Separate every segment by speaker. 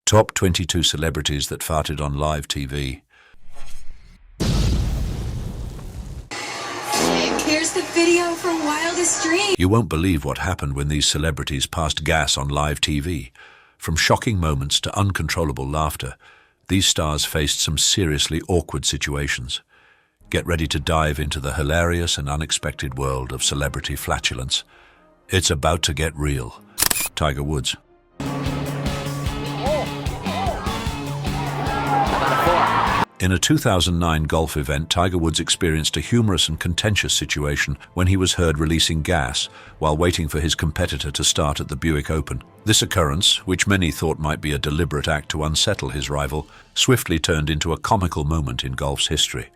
Speaker 1: Top 22 celebrities that farted on live TV.
Speaker 2: Here's the video from Wildest Dream.
Speaker 1: You won't believe what happened when these celebrities passed gas on live TV. From shocking moments to uncontrollable laughter, these stars faced some seriously awkward situations. Get ready to dive into the hilarious and unexpected world of celebrity flatulence. It's about to get real. Tiger Woods. In a 2009 golf event, Tiger Woods experienced a humorous and contentious situation when he was heard releasing gas while waiting for his competitor to start at the Buick Open. This occurrence, which many thought might be a deliberate act to unsettle his rival, swiftly turned into a comical moment in golf's history.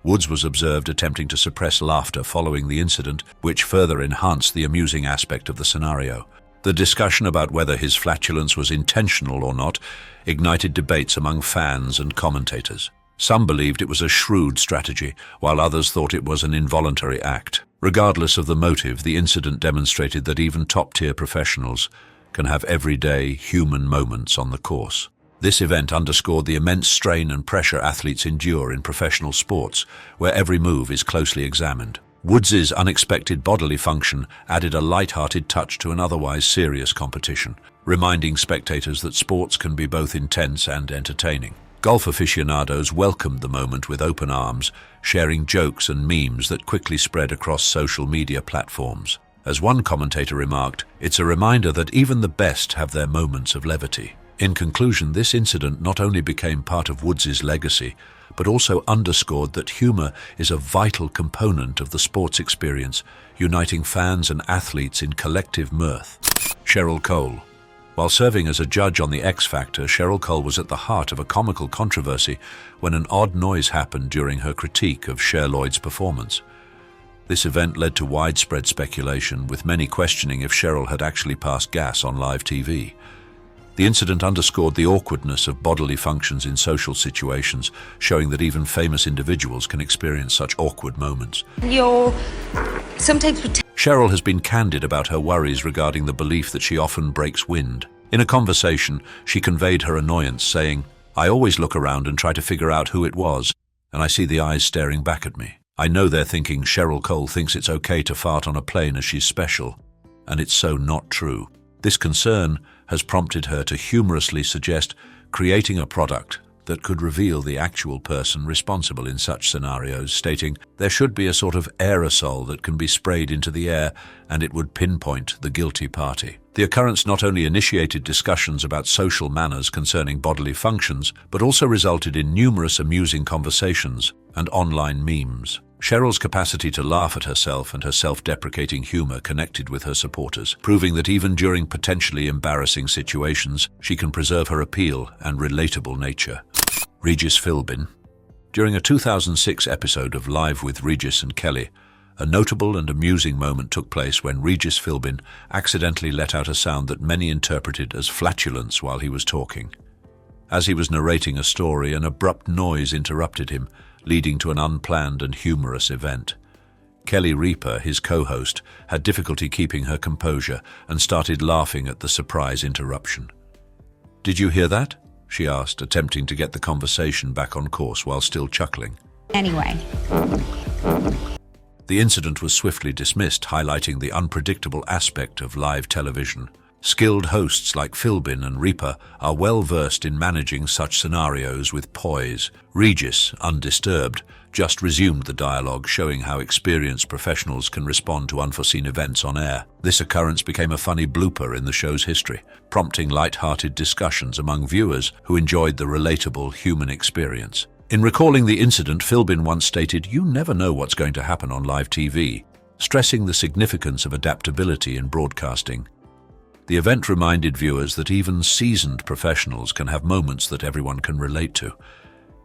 Speaker 1: Woods was observed attempting to suppress laughter following the incident, which further enhanced the amusing aspect of the scenario. The discussion about whether his flatulence was intentional or not ignited debates among fans and commentators. Some believed it was a shrewd strategy, while others thought it was an involuntary act. Regardless of the motive, the incident demonstrated that even top-tier professionals can have everyday, human moments on the course. This event underscored the immense strain and pressure athletes endure in professional sports, where every move is closely examined. Woods's unexpected bodily function added a light-hearted touch to an otherwise serious competition, reminding spectators that sports can be both intense and entertaining. Golf aficionados welcomed the moment with open arms, sharing jokes and memes that quickly spread across social media platforms. As one commentator remarked, "It's a reminder that even the best have their moments of levity." In conclusion, this incident not only became part of Woods's legacy, but also underscored that humor is a vital component of the sports experience, uniting fans and athletes in collective mirth. Cheryl Cole. While serving as a judge on The X Factor, Cheryl Cole was at the heart of a comical controversy when an odd noise happened during her critique of Cher Lloyd's performance. This event led to widespread speculation, with many questioning if Cheryl had actually passed gas on live TV. The incident underscored the awkwardness of bodily functions in social situations, showing that even famous individuals can experience such awkward moments. Cheryl has been candid about her worries regarding the belief that she often breaks wind. In a conversation, she conveyed her annoyance, saying, "I always look around and try to figure out who it was, and I see the eyes staring back at me. I know they're thinking Cheryl Cole thinks it's okay to fart on a plane as she's special, and it's so not true." This concern has prompted her to humorously suggest creating a product that could reveal the actual person responsible in such scenarios, stating, "There should be a sort of aerosol that can be sprayed into the air and it would pinpoint the guilty party." The occurrence not only initiated discussions about social manners concerning bodily functions, but also resulted in numerous amusing conversations and online memes. Cheryl's capacity to laugh at herself and her self-deprecating humor connected with her supporters, proving that even during potentially embarrassing situations, she can preserve her appeal and relatable nature. Regis Philbin. During a 2006 episode of Live with Regis and Kelly, a notable and amusing moment took place when Regis Philbin accidentally let out a sound that many interpreted as flatulence while he was talking. As he was narrating a story, an abrupt noise interrupted him, leading to an unplanned and humorous event. Kelly Reaper, his co-host, had difficulty keeping her composure and started laughing at the surprise interruption. "Did you hear that?" she asked, attempting to get the conversation back on course while still chuckling.
Speaker 3: Anyway.
Speaker 1: The incident was swiftly dismissed, highlighting the unpredictable aspect of live television. Skilled hosts like Philbin and Reaper are well versed in managing such scenarios with poise. Regis, undisturbed, just resumed the dialogue, showing how experienced professionals can respond to unforeseen events on air. This occurrence became a funny blooper in the show's history, prompting light-hearted discussions among viewers who enjoyed the relatable human experience. In recalling the incident, Philbin once stated, "You never know what's going to happen on live TV," stressing the significance of adaptability in broadcasting. The event reminded viewers that even seasoned professionals can have moments that everyone can relate to,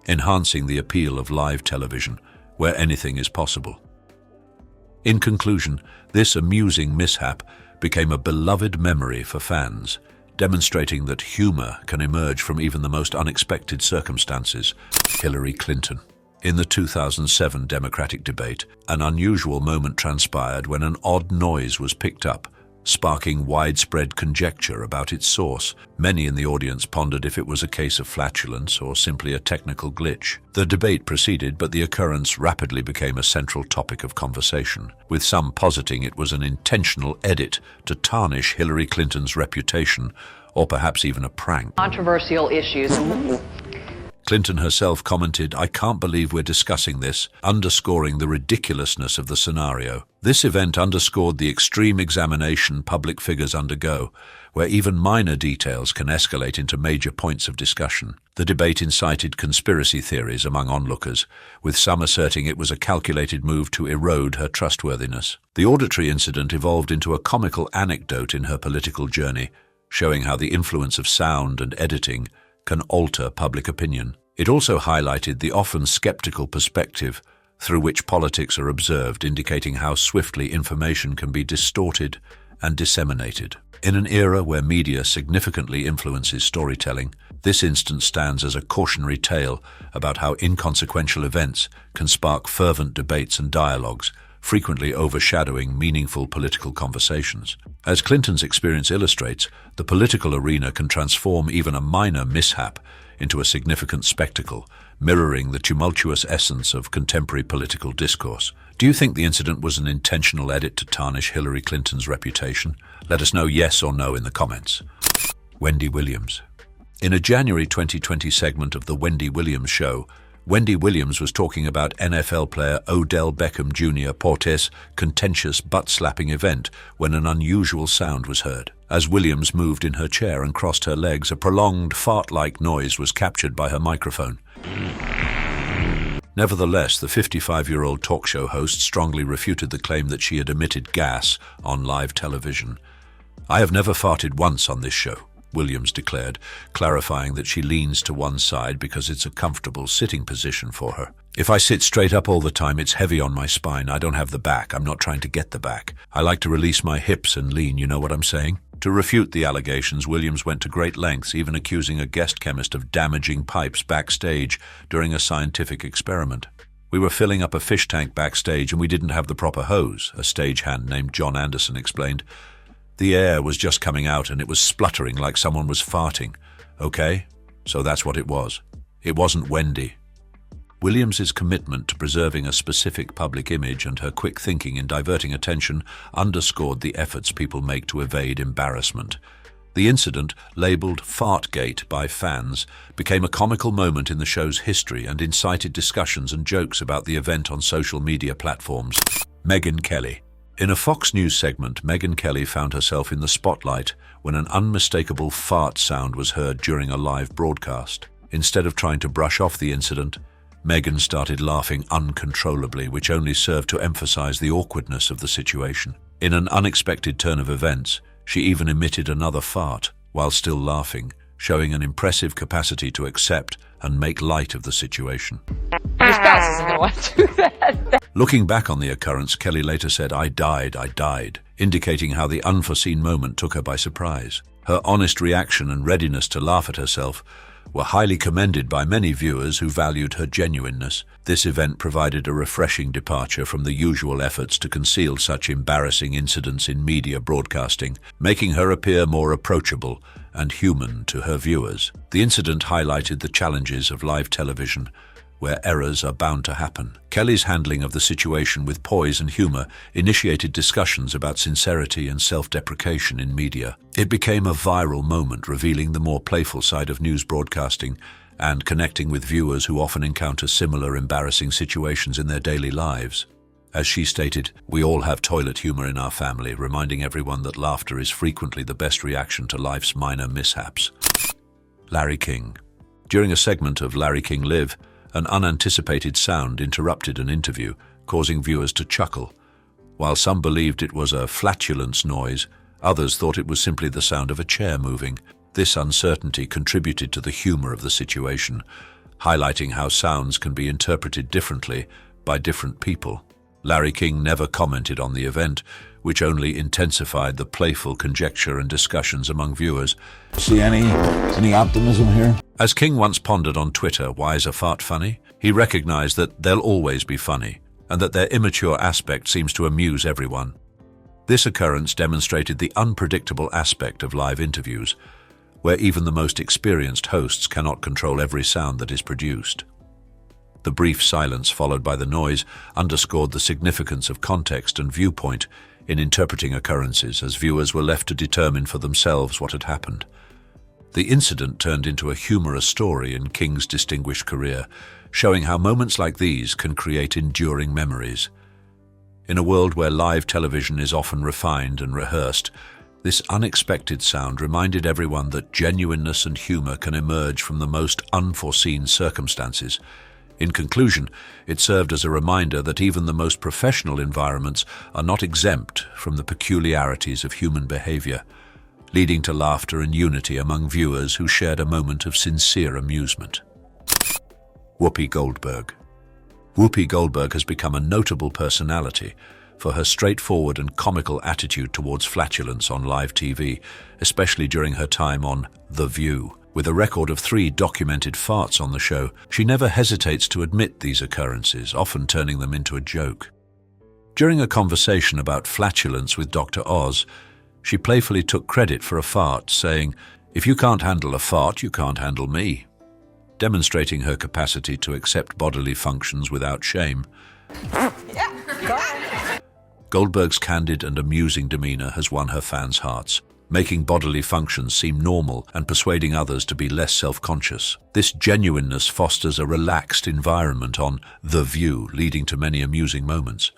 Speaker 1: enhancing the appeal of live television, where anything is possible. In conclusion, this amusing mishap became a beloved memory for fans, demonstrating that humor can emerge from even the most unexpected circumstances. Hillary Clinton. In the 2007 Democratic debate, an unusual moment transpired when an odd noise was picked up, sparking widespread conjecture about its source. Many in the audience pondered if it was a case of flatulence or simply a technical glitch. The debate proceeded, but the occurrence rapidly became a central topic of conversation, with some positing it was an intentional edit to tarnish Hillary Clinton's reputation, or perhaps even a prank.
Speaker 3: Controversial issues.
Speaker 1: Clinton herself commented, "I can't believe we're discussing this," underscoring the ridiculousness of the scenario. This event underscored the extreme examination public figures undergo, where even minor details can escalate into major points of discussion. The debate incited conspiracy theories among onlookers, with some asserting it was a calculated move to erode her trustworthiness. The auditory incident evolved into a comical anecdote in her political journey, showing how the influence of sound and editing can alter public opinion. It also highlighted the often skeptical perspective through which politics are observed, indicating how swiftly information can be distorted and disseminated. In an era where media significantly influences storytelling, this instance stands as a cautionary tale about how inconsequential events can spark fervent debates and dialogues, frequently overshadowing meaningful political conversations. As Clinton's experience illustrates, the political arena can transform even a minor mishap into a significant spectacle, mirroring the tumultuous essence of contemporary political discourse. Do you think the incident was an intentional edit to tarnish Hillary Clinton's reputation? Let us know yes or no in the comments. Wendy Williams. In a January 2020 segment of The Wendy Williams Show, Wendy Williams was talking about NFL player Odell Beckham Jr. Porte's contentious butt-slapping event when an unusual sound was heard. As Williams moved in her chair and crossed her legs, a prolonged fart-like noise was captured by her microphone. Nevertheless, the 55-year-old talk show host strongly refuted the claim that she had emitted gas on live television. "I have never farted once on this show," Williams declared, clarifying that she leans to one side because it's a comfortable sitting position for her. "If I sit straight up all the time, it's heavy on my spine. I don't have the back. I'm not trying to get the back. I like to release my hips and lean, you know what I'm saying?" To refute the allegations, Williams went to great lengths, even accusing a guest chemist of damaging pipes backstage during a scientific experiment. "We were filling up a fish tank backstage and we didn't have the proper hose," a stagehand named John Anderson explained. "The air was just coming out and it was spluttering like someone was farting. Okay, so that's what it was. It wasn't Wendy." Williams's commitment to preserving a specific public image and her quick thinking in diverting attention underscored the efforts people make to evade embarrassment. The incident, labeled Fartgate by fans, became a comical moment in the show's history and incited discussions and jokes about the event on social media platforms. Megyn Kelly. In a Fox News segment, Megyn Kelly found herself in the spotlight when an unmistakable fart sound was heard during a live broadcast. Instead of trying to brush off the incident, Megyn started laughing uncontrollably, which only served to emphasize the awkwardness of the situation. In an unexpected turn of events, she even emitted another fart while still laughing, showing an impressive capacity to accept and make light of the situation.
Speaker 3: Your spouse isn't going to want to do that.
Speaker 1: Looking back on the occurrence, Kelly later said, I died, indicating how the unforeseen moment took her by surprise. Her honest reaction and readiness to laugh at herself were highly commended by many viewers who valued her genuineness. This event provided a refreshing departure from the usual efforts to conceal such embarrassing incidents in media broadcasting, making her appear more approachable and human to her viewers. The incident highlighted the challenges of live television, where errors are bound to happen. Kelly's handling of the situation with poise and humor initiated discussions about sincerity and self-deprecation in media. It became a viral moment, revealing the more playful side of news broadcasting and connecting with viewers who often encounter similar embarrassing situations in their daily lives. As she stated, "We all have toilet humor in our family," reminding everyone that laughter is frequently the best reaction to life's minor mishaps. Larry King. During a segment of Larry King Live, an unanticipated sound interrupted an interview, causing viewers to chuckle. While some believed it was a flatulence noise, others thought it was simply the sound of a chair moving. This uncertainty contributed to the humor of the situation, highlighting how sounds can be interpreted differently by different people. Larry King never commented on the event, which only intensified the playful conjecture and discussions among viewers.
Speaker 4: See any optimism here?
Speaker 1: As King once pondered on Twitter, "Why is a fart funny?" he recognized that they'll always be funny, and that their immature aspect seems to amuse everyone. This occurrence demonstrated the unpredictable aspect of live interviews, where even the most experienced hosts cannot control every sound that is produced. The brief silence followed by the noise underscored the significance of context and viewpoint in interpreting occurrences, as viewers were left to determine for themselves what had happened. The incident turned into a humorous story in King's distinguished career, showing how moments like these can create enduring memories. In a world where live television is often refined and rehearsed, this unexpected sound reminded everyone that genuineness and humor can emerge from the most unforeseen circumstances. In conclusion, it served as a reminder that even the most professional environments are not exempt from the peculiarities of human behavior, leading to laughter and unity among viewers who shared a moment of sincere amusement. Whoopi Goldberg. Whoopi Goldberg has become a notable personality for her straightforward and comical attitude towards flatulence on live TV, especially during her time on The View. With a record of 3 documented farts on the show, she never hesitates to admit these occurrences, often turning them into a joke. During a conversation about flatulence with Dr. Oz, she playfully took credit for a fart, saying, "If you can't handle a fart, you can't handle me," demonstrating her capacity to accept bodily functions without shame. Goldberg's candid and amusing demeanor has won her fans' hearts, making bodily functions seem normal and persuading others to be less self-conscious. This genuineness fosters a relaxed environment on The View, leading to many amusing moments.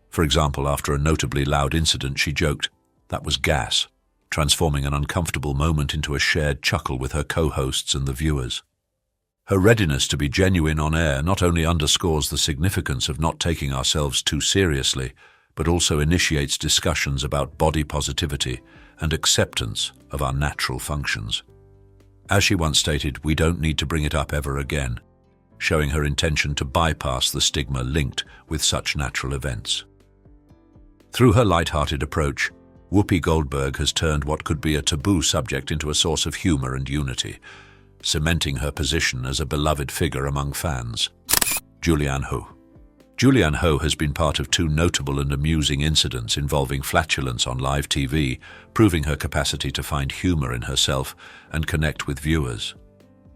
Speaker 1: For example, after a notably loud incident, she joked, "That was gas," transforming an uncomfortable moment into a shared chuckle with her co-hosts and the viewers. Her readiness to be genuine on air not only underscores the significance of not taking ourselves too seriously, but also initiates discussions about body positivity and acceptance of our natural functions. As she once stated, "We don't need to bring it up ever again," showing her intention to bypass the stigma linked with such natural events. Through her light-hearted approach, Whoopi Goldberg has turned what could be a taboo subject into a source of humor and unity, cementing her position as a beloved figure among fans. Julianne Hough. Julianne Hough has been part of 2 notable and amusing incidents involving flatulence on live TV, proving her capacity to find humor in herself and connect with viewers.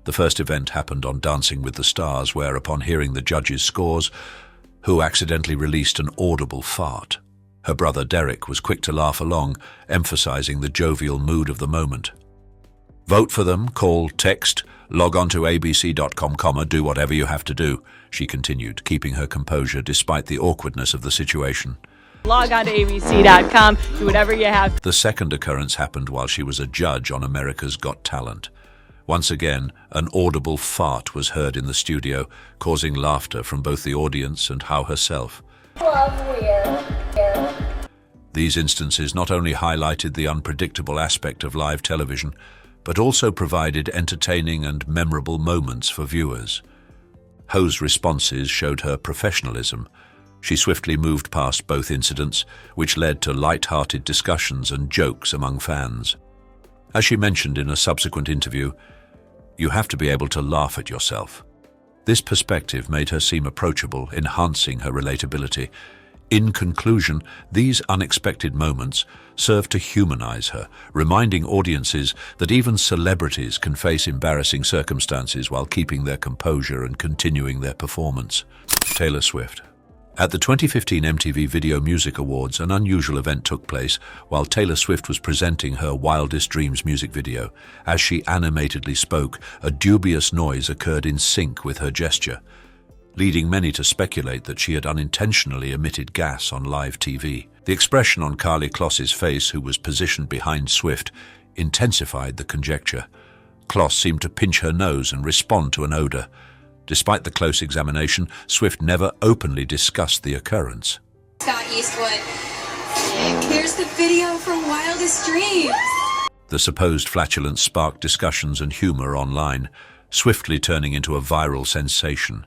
Speaker 1: The first event happened on Dancing with the Stars, where, upon hearing the judges' scores, Hough accidentally released an audible fart. Her brother Derek was quick to laugh along, emphasizing the jovial mood of the moment. "Vote for them, call, text, log on to abc.com, do whatever you have to do," she continued, keeping her composure despite the awkwardness of the situation.
Speaker 5: Log on to abc.com, do whatever you have.
Speaker 1: The second occurrence happened while she was a judge on America's Got Talent. Once again, an audible fart was heard in the studio, causing laughter from both the audience and Hough herself. These instances not only highlighted the unpredictable aspect of live television, but also provided entertaining and memorable moments for viewers. Hogh's responses showed her professionalism. She swiftly moved past both incidents, which led to light-hearted discussions and jokes among fans. As she mentioned in a subsequent interview, "You have to be able to laugh at yourself." This perspective made her seem approachable, enhancing her relatability. In conclusion, these unexpected moments serve to humanize her, reminding audiences that even celebrities can face embarrassing circumstances while keeping their composure and continuing their performance. Taylor Swift. At the 2015 MTV Video Music Awards, an unusual event took place while Taylor Swift was presenting her Wildest Dreams music video. As she animatedly spoke, a dubious noise occurred in sync with her gesture, leading many to speculate that she had unintentionally emitted gas on live TV. The expression on Karlie Kloss's face, who was positioned behind Swift, intensified the conjecture. Kloss seemed to pinch her nose and respond to an odor. Despite the close examination, Swift never openly discussed the occurrence.
Speaker 2: Scott Eastwood. Here's the video from Wildest Dreams.
Speaker 1: The supposed flatulence sparked discussions and humor online, swiftly turning into a viral sensation.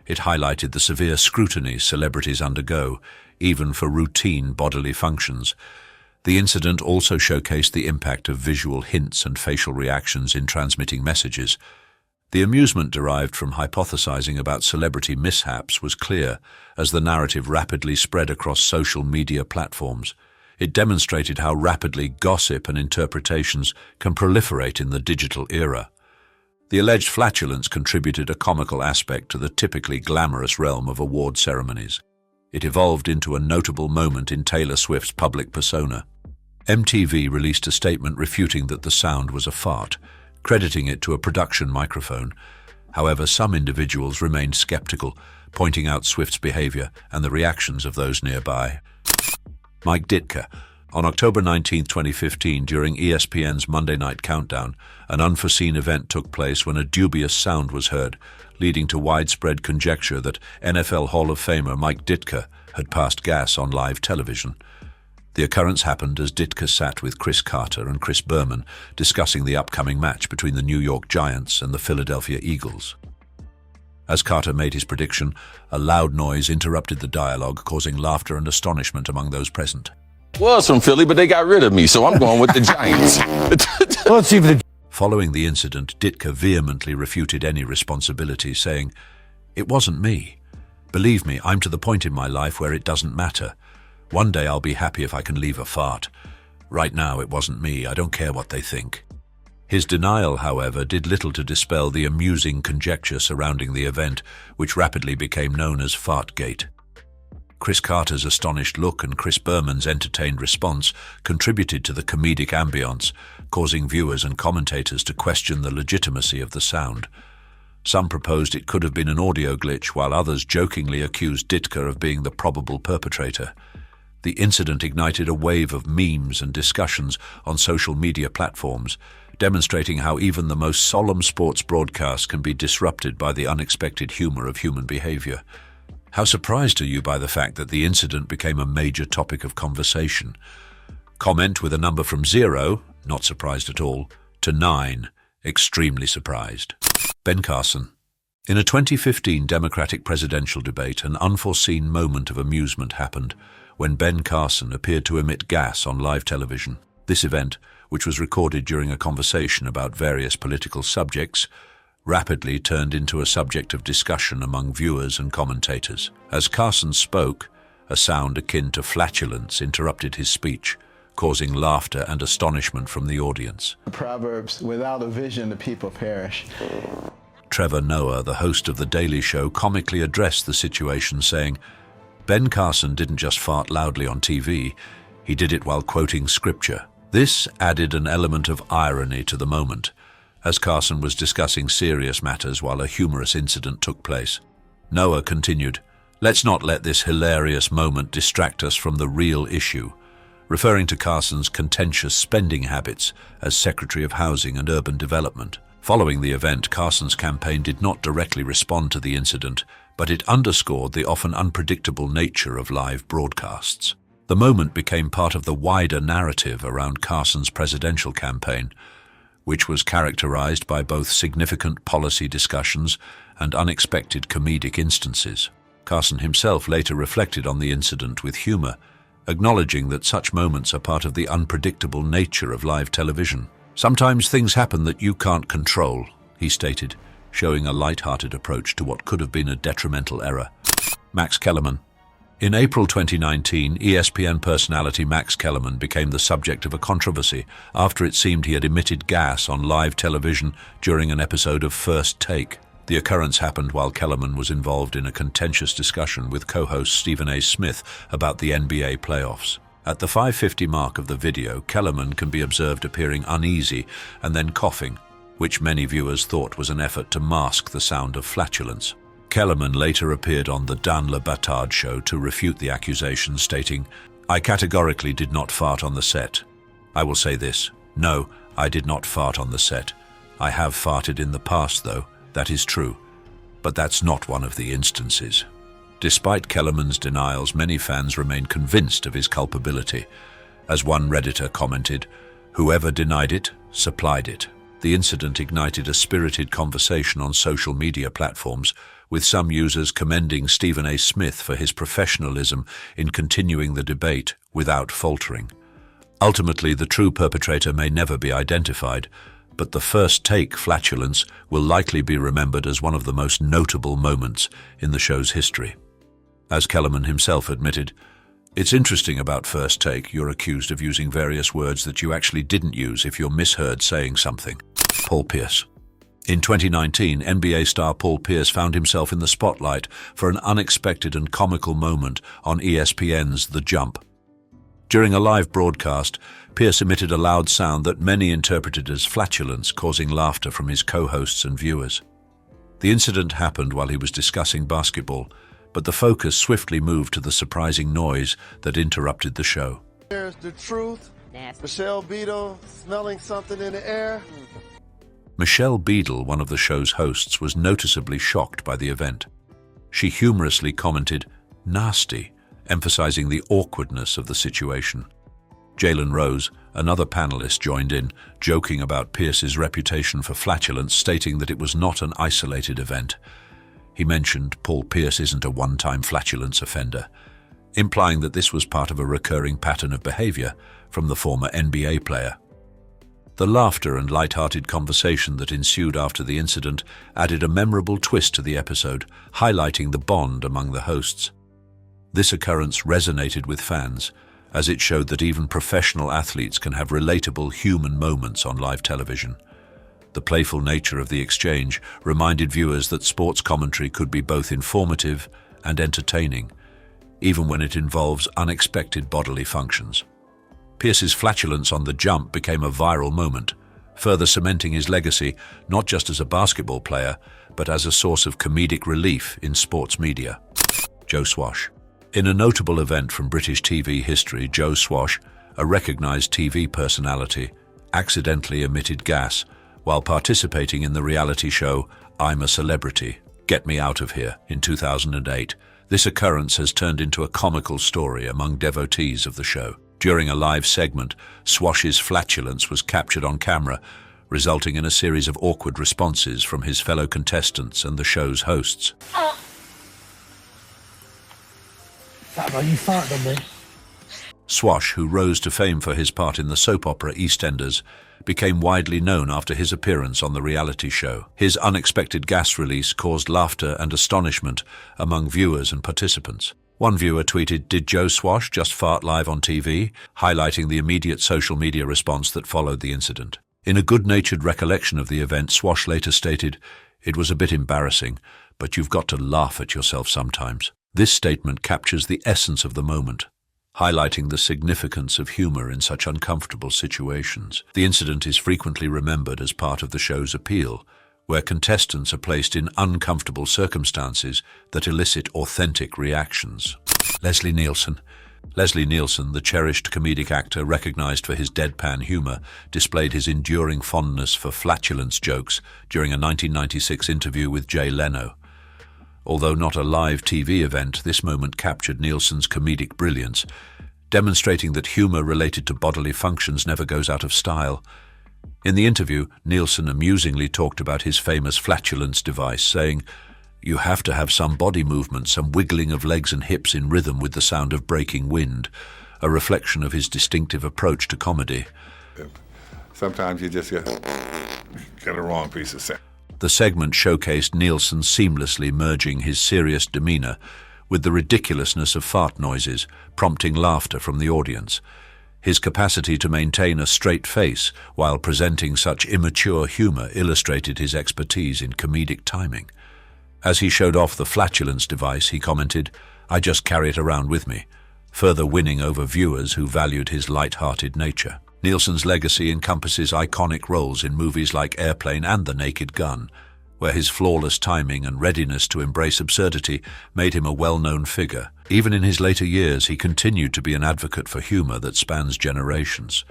Speaker 1: It highlighted the severe scrutiny celebrities undergo, even for routine bodily functions. The incident also showcased the impact of visual hints and facial reactions in transmitting messages. The amusement derived from hypothesizing about celebrity mishaps was clear as the narrative rapidly spread across social media platforms. It demonstrated how rapidly gossip and interpretations can proliferate in the digital era. The alleged flatulence contributed a comical aspect to the typically glamorous realm of award ceremonies. It evolved into a notable moment in Taylor Swift's public persona. MTV released a statement refuting that the sound was a fart, crediting it to a production microphone. However, some individuals remained skeptical, pointing out Swift's behavior and the reactions of those nearby. Mike Ditka. On October 19, 2015, during ESPN's Monday Night Countdown, an unforeseen event took place when a dubious sound was heard, leading to widespread conjecture that NFL Hall of Famer Mike Ditka had passed gas on live television. The occurrence happened as Ditka sat with Chris Carter and Chris Berman discussing the upcoming match between the New York Giants and the Philadelphia Eagles. As Carter made his prediction, a loud noise interrupted the dialogue, causing laughter and astonishment among those present.
Speaker 6: Was from Philly, but they got rid of me, so I'm going with the Giants.
Speaker 4: Let's see if the...
Speaker 1: Following the incident, Ditka vehemently refuted any responsibility, saying, "It wasn't me. Believe me, I'm to the point in my life where it doesn't matter. One day I'll be happy if I can leave a fart. Right now, it wasn't me. I don't care what they think." His denial, however, did little to dispel the amusing conjecture surrounding the event, which rapidly became known as Fartgate. Chris Carter's astonished look and Chris Berman's entertained response contributed to the comedic ambience, causing viewers and commentators to question the legitimacy of the sound. Some proposed it could have been an audio glitch, while others jokingly accused Ditka of being the probable perpetrator. The incident ignited a wave of memes and discussions on social media platforms, demonstrating how even the most solemn sports broadcasts can be disrupted by the unexpected humor of human behavior. How surprised are you by the fact that the incident became a major topic of conversation? Comment with a number from 0, not surprised at all, to 9, extremely surprised. Ben Carson. In a 2015 Democratic presidential debate, an unforeseen moment of amusement happened when Ben Carson appeared to emit gas on live television. This event, which was recorded during a conversation about various political subjects, rapidly turned into a subject of discussion among viewers and commentators. As Carson spoke, a sound akin to flatulence interrupted his speech, causing laughter and astonishment from the audience.
Speaker 7: Proverbs, without a vision, the people perish.
Speaker 1: Trevor Noah, the host of The Daily Show, comically addressed the situation, saying, "Ben Carson didn't just fart loudly on TV, he did it while quoting scripture." This added an element of irony to the moment, as Carson was discussing serious matters while a humorous incident took place. Noah continued, "Let's not let this hilarious moment distract us from the real issue," referring to Carson's contentious spending habits as Secretary of Housing and Urban Development. Following the event, Carson's campaign did not directly respond to the incident, but it underscored the often unpredictable nature of live broadcasts. The moment became part of the wider narrative around Carson's presidential campaign, which was characterized by both significant policy discussions and unexpected comedic instances. Carson himself later reflected on the incident with humor, acknowledging that such moments are part of the unpredictable nature of live television. "Sometimes things happen that you can't control," he stated, showing a light-hearted approach to what could have been a detrimental error. Max Kellerman. In April 2019, ESPN personality Max Kellerman became the subject of a controversy after it seemed he had emitted gas on live television during an episode of First Take. The occurrence happened while Kellerman was involved in a contentious discussion with co-host Stephen A. Smith about the NBA playoffs. At the 5:50 mark of the video, Kellerman can be observed appearing uneasy and then coughing, which many viewers thought was an effort to mask the sound of flatulence. Kellerman later appeared on the Dan Le Batard show to refute the accusation, stating, "I categorically did not fart on the set. I will say this, no, I did not fart on the set. I have farted in the past though, that is true, but that's not one of the instances." Despite Kellerman's denials, many fans remain convinced of his culpability. As one Redditor commented, "Whoever denied it, supplied it." The incident ignited a spirited conversation on social media platforms, with some users commending Stephen A. Smith for his professionalism in continuing the debate without faltering. Ultimately, the true perpetrator may never be identified, but the First Take flatulence will likely be remembered as one of the most notable moments in the show's history. As Kellerman himself admitted, It's interesting about First Take, you're accused of using various words that you actually didn't use if you're misheard saying something. Paul Pierce. In 2019, NBA star Paul Pierce found himself in the spotlight for an unexpected and comical moment on ESPN's The Jump. During a live broadcast, Pierce emitted a loud sound that many interpreted as flatulence, causing laughter from his co-hosts and viewers. The incident happened while he was discussing basketball, but the focus swiftly moved to the surprising noise that interrupted the show.
Speaker 8: There's the truth. Michelle Beadle smelling something in the air.
Speaker 1: Michelle Beadle, one of the show's hosts, was noticeably shocked by the event. She humorously commented, "Nasty," emphasizing the awkwardness of the situation. Jalen Rose, another panelist, joined in, joking about Pierce's reputation for flatulence, stating that it was not an isolated event. He mentioned Paul Pierce isn't a one-time flatulence offender, implying that this was part of a recurring pattern of behavior from the former NBA player. The laughter and light-hearted conversation that ensued after the incident added a memorable twist to the episode, highlighting the bond among the hosts. This occurrence resonated with fans, as it showed that even professional athletes can have relatable human moments on live television. The playful nature of the exchange reminded viewers that sports commentary could be both informative and entertaining, even when it involves unexpected bodily functions. Pierce's flatulence on The Jump became a viral moment, further cementing his legacy not just as a basketball player, but as a source of comedic relief in sports media. Joe Swash. In a notable event from British TV history, Joe Swash, a recognized TV personality, accidentally emitted gas while participating in the reality show I'm a Celebrity, Get Me Out of Here in 2008. This occurrence has turned into a comical story among devotees of the show. During a live segment, Swash's flatulence was captured on camera, resulting in a series of awkward responses from his fellow contestants and the show's hosts.
Speaker 4: You farted on me.
Speaker 1: Swash, who rose to fame for his part in the soap opera EastEnders, became widely known after his appearance on the reality show. His unexpected gas release caused laughter and astonishment among viewers and participants. One viewer tweeted, "Did Joe Swash just fart live on TV?" highlighting the immediate social media response that followed the incident. In a good-natured recollection of the event, Swash later stated, "It was a bit embarrassing, but you've got to laugh at yourself sometimes." This statement captures the essence of the moment, highlighting the significance of humor in such uncomfortable situations. The incident is frequently remembered as part of the show's appeal, where contestants are placed in uncomfortable circumstances that elicit authentic reactions. Leslie Nielsen. Leslie Nielsen, the cherished comedic actor recognized for his deadpan humor, displayed his enduring fondness for flatulence jokes during a 1996 interview with Jay Leno. Although not a live TV event, this moment captured Nielsen's comedic brilliance, demonstrating that humor related to bodily functions never goes out of style. In the interview, Nielsen amusingly talked about his famous flatulence device, saying, "You have to have some body movement, some wiggling of legs and hips in rhythm with the sound of breaking wind," a reflection of his distinctive approach to comedy.
Speaker 9: Sometimes you just get a wrong piece of sound.
Speaker 1: The segment showcased Nielsen seamlessly merging his serious demeanor with the ridiculousness of fart noises, prompting laughter from the audience. His capacity to maintain a straight face while presenting such immature humor illustrated his expertise in comedic timing. As he showed off the flatulence device, he commented, "I just carry it around with me," further winning over viewers who valued his light-hearted nature. Nielsen's legacy encompasses iconic roles in movies like Airplane and The Naked Gun, where his flawless timing and readiness to embrace absurdity made him a well-known figure. Even in his later years, he continued to be an advocate for humor that spans generations,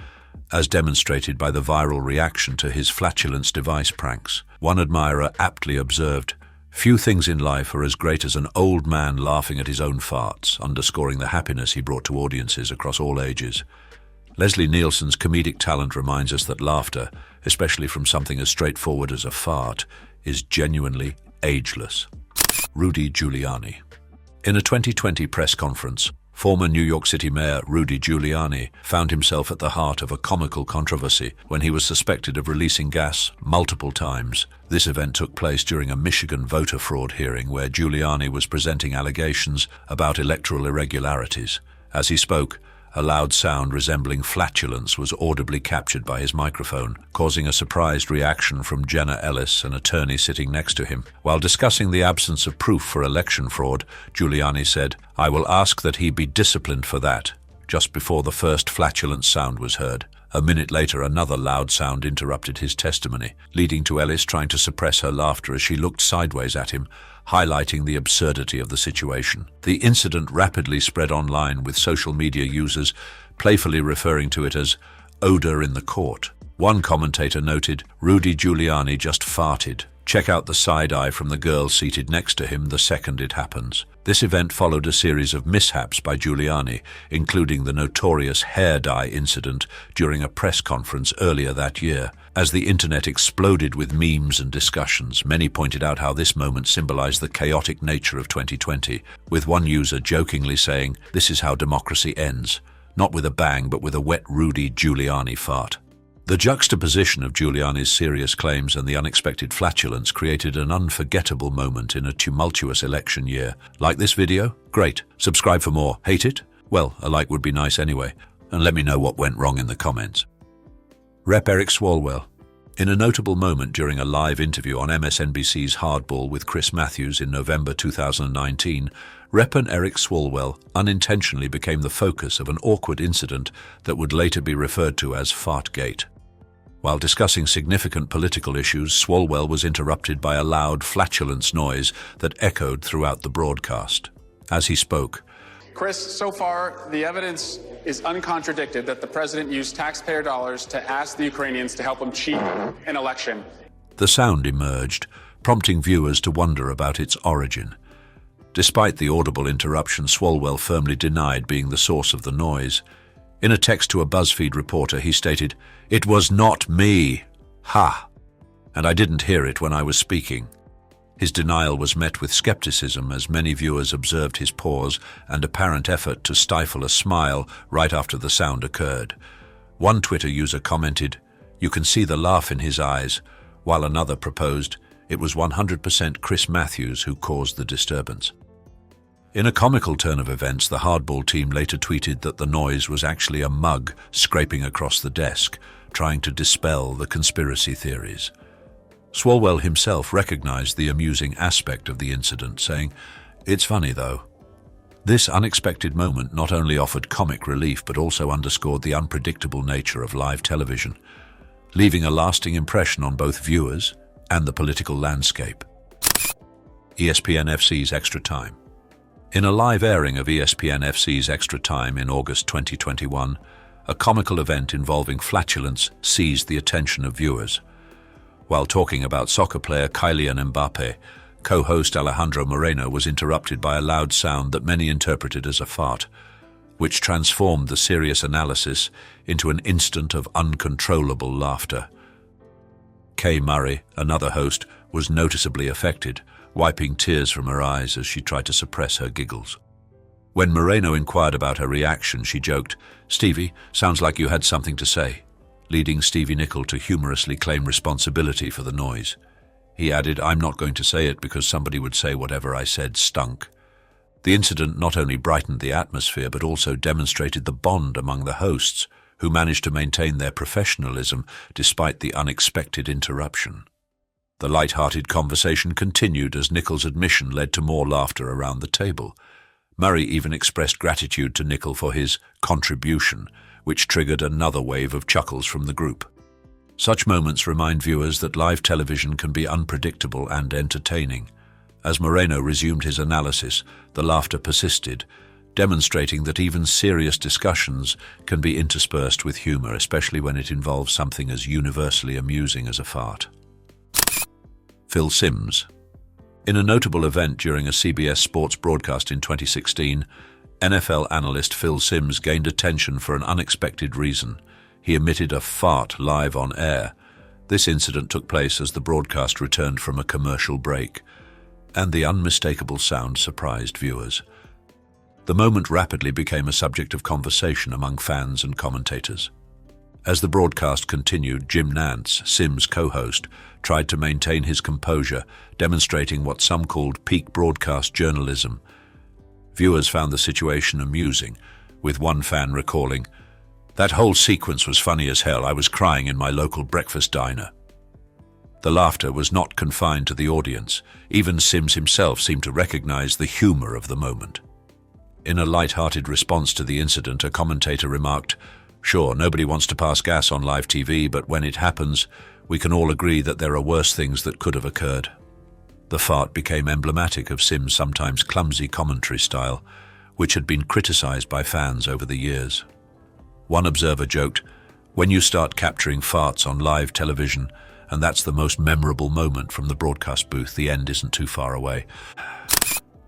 Speaker 1: as demonstrated by the viral reaction to his flatulence device pranks. One admirer aptly observed, "Few things in life are as great as an old man laughing at his own farts," underscoring the happiness he brought to audiences across all ages. Leslie Nielsen's comedic talent reminds us that laughter, especially from something as straightforward as a fart, is genuinely ageless. Rudy Giuliani. In a 2020 press conference, former New York City Mayor Rudy Giuliani found himself at the heart of a comical controversy when he was suspected of releasing gas multiple times. This event took place during a Michigan voter fraud hearing where Giuliani was presenting allegations about electoral irregularities, As he spoke, a loud sound resembling flatulence was audibly captured by his microphone, causing a surprised reaction from Jenna Ellis, an attorney sitting next to him. While discussing the absence of proof for election fraud, Giuliani said, "I will ask that he be disciplined for that," just before the first flatulence sound was heard. A minute later, another loud sound interrupted his testimony, leading to Ellis trying to suppress her laughter as she looked sideways at him, highlighting the absurdity of the situation. The incident rapidly spread online, with social media users playfully referring to it as odor in the court. One commentator noted, "Rudy Giuliani just farted. Check out the side-eye from the girl seated next to him the second it happens." This event followed a series of mishaps by Giuliani, including the notorious hair dye incident during a press conference earlier that year. As the internet exploded with memes and discussions, many pointed out how this moment symbolized the chaotic nature of 2020, with one user jokingly saying, "This is how democracy ends, not with a bang but with a wet Rudy Giuliani fart." The juxtaposition of Giuliani's serious claims and the unexpected flatulence created an unforgettable moment in a tumultuous election year. Like this video? Great. Subscribe for more. Hate it? Well, a like would be nice anyway. And let me know what went wrong in the comments. Rep. Eric Swalwell. In a notable moment during a live interview on MSNBC's Hardball with Chris Matthews in November 2019, Rep. Eric Swalwell unintentionally became the focus of an awkward incident that would later be referred to as Fartgate. While discussing significant political issues, Swalwell was interrupted by a loud flatulence noise that echoed throughout the broadcast. As he spoke,
Speaker 10: "Chris, so far, the evidence is uncontradicted that the president used taxpayer dollars to ask the Ukrainians to help him cheat an election."
Speaker 1: The sound emerged, prompting viewers to wonder about its origin. Despite the audible interruption, Swalwell firmly denied being the source of the noise. In a text to a BuzzFeed reporter, he stated, "It was not me. Ha! And I didn't hear it when I was speaking." His denial was met with skepticism as many viewers observed his pause and apparent effort to stifle a smile right after the sound occurred. One Twitter user commented, "You can see the laugh in his eyes," while another proposed, "It was 100% Chris Matthews who caused the disturbance." In a comical turn of events, the Hardball team later tweeted that the noise was actually a mug scraping across the desk, trying to dispel the conspiracy theories. Swalwell himself recognized the amusing aspect of the incident, saying, "It's funny though." This unexpected moment not only offered comic relief but also underscored the unpredictable nature of live television, leaving a lasting impression on both viewers and the political landscape. ESPN FC's Extra Time. In a live airing of ESPN FC's Extra Time in August 2021, a comical event involving flatulence seized the attention of viewers. While talking about soccer player Kylian Mbappe, co-host Alejandro Moreno was interrupted by a loud sound that many interpreted as a fart, which transformed the serious analysis into an instant of uncontrollable laughter. Kay Murray, another host, was noticeably affected, wiping tears from her eyes as she tried to suppress her giggles. When Moreno inquired about her reaction, she joked, "Stevie, sounds like you had something to say," leading Stevie Nicol to humorously claim responsibility for the noise. He added, "I'm not going to say it because somebody would say whatever I said stunk." The incident not only brightened the atmosphere but also demonstrated the bond among the hosts, who managed to maintain their professionalism despite the unexpected interruption. The light-hearted conversation continued as Nicol's admission led to more laughter around the table. Murray even expressed gratitude to Nicol for his contribution, which triggered another wave of chuckles from the group. Such moments remind viewers that live television can be unpredictable and entertaining. As Moreno resumed his analysis, the laughter persisted, demonstrating that even serious discussions can be interspersed with humor, especially when it involves something as universally amusing as a fart. Phil Simms. In a notable event during a CBS Sports broadcast in 2016, NFL analyst Phil Simms gained attention for an unexpected reason. He emitted a fart live on air. This incident took place as the broadcast returned from a commercial break, and the unmistakable sound surprised viewers. The moment rapidly became a subject of conversation among fans and commentators. As the broadcast continued, Jim Nantz, Simms' co-host, tried to maintain his composure, demonstrating what some called peak broadcast journalism. Viewers found the situation amusing, with one fan recalling, "That whole sequence was funny as hell. I was crying in my local breakfast diner." The laughter was not confined to the audience. Even Sims himself seemed to recognize the humor of the moment. In a light-hearted response to the incident, a commentator remarked, "Sure, nobody wants to pass gas on live TV, but when it happens, we can all agree that there are worse things that could have occurred." The fart became emblematic of Sims' sometimes clumsy commentary style, which had been criticized by fans over the years. One observer joked, "When you start capturing farts on live television, and that's the most memorable moment from the broadcast booth, the end isn't too far away."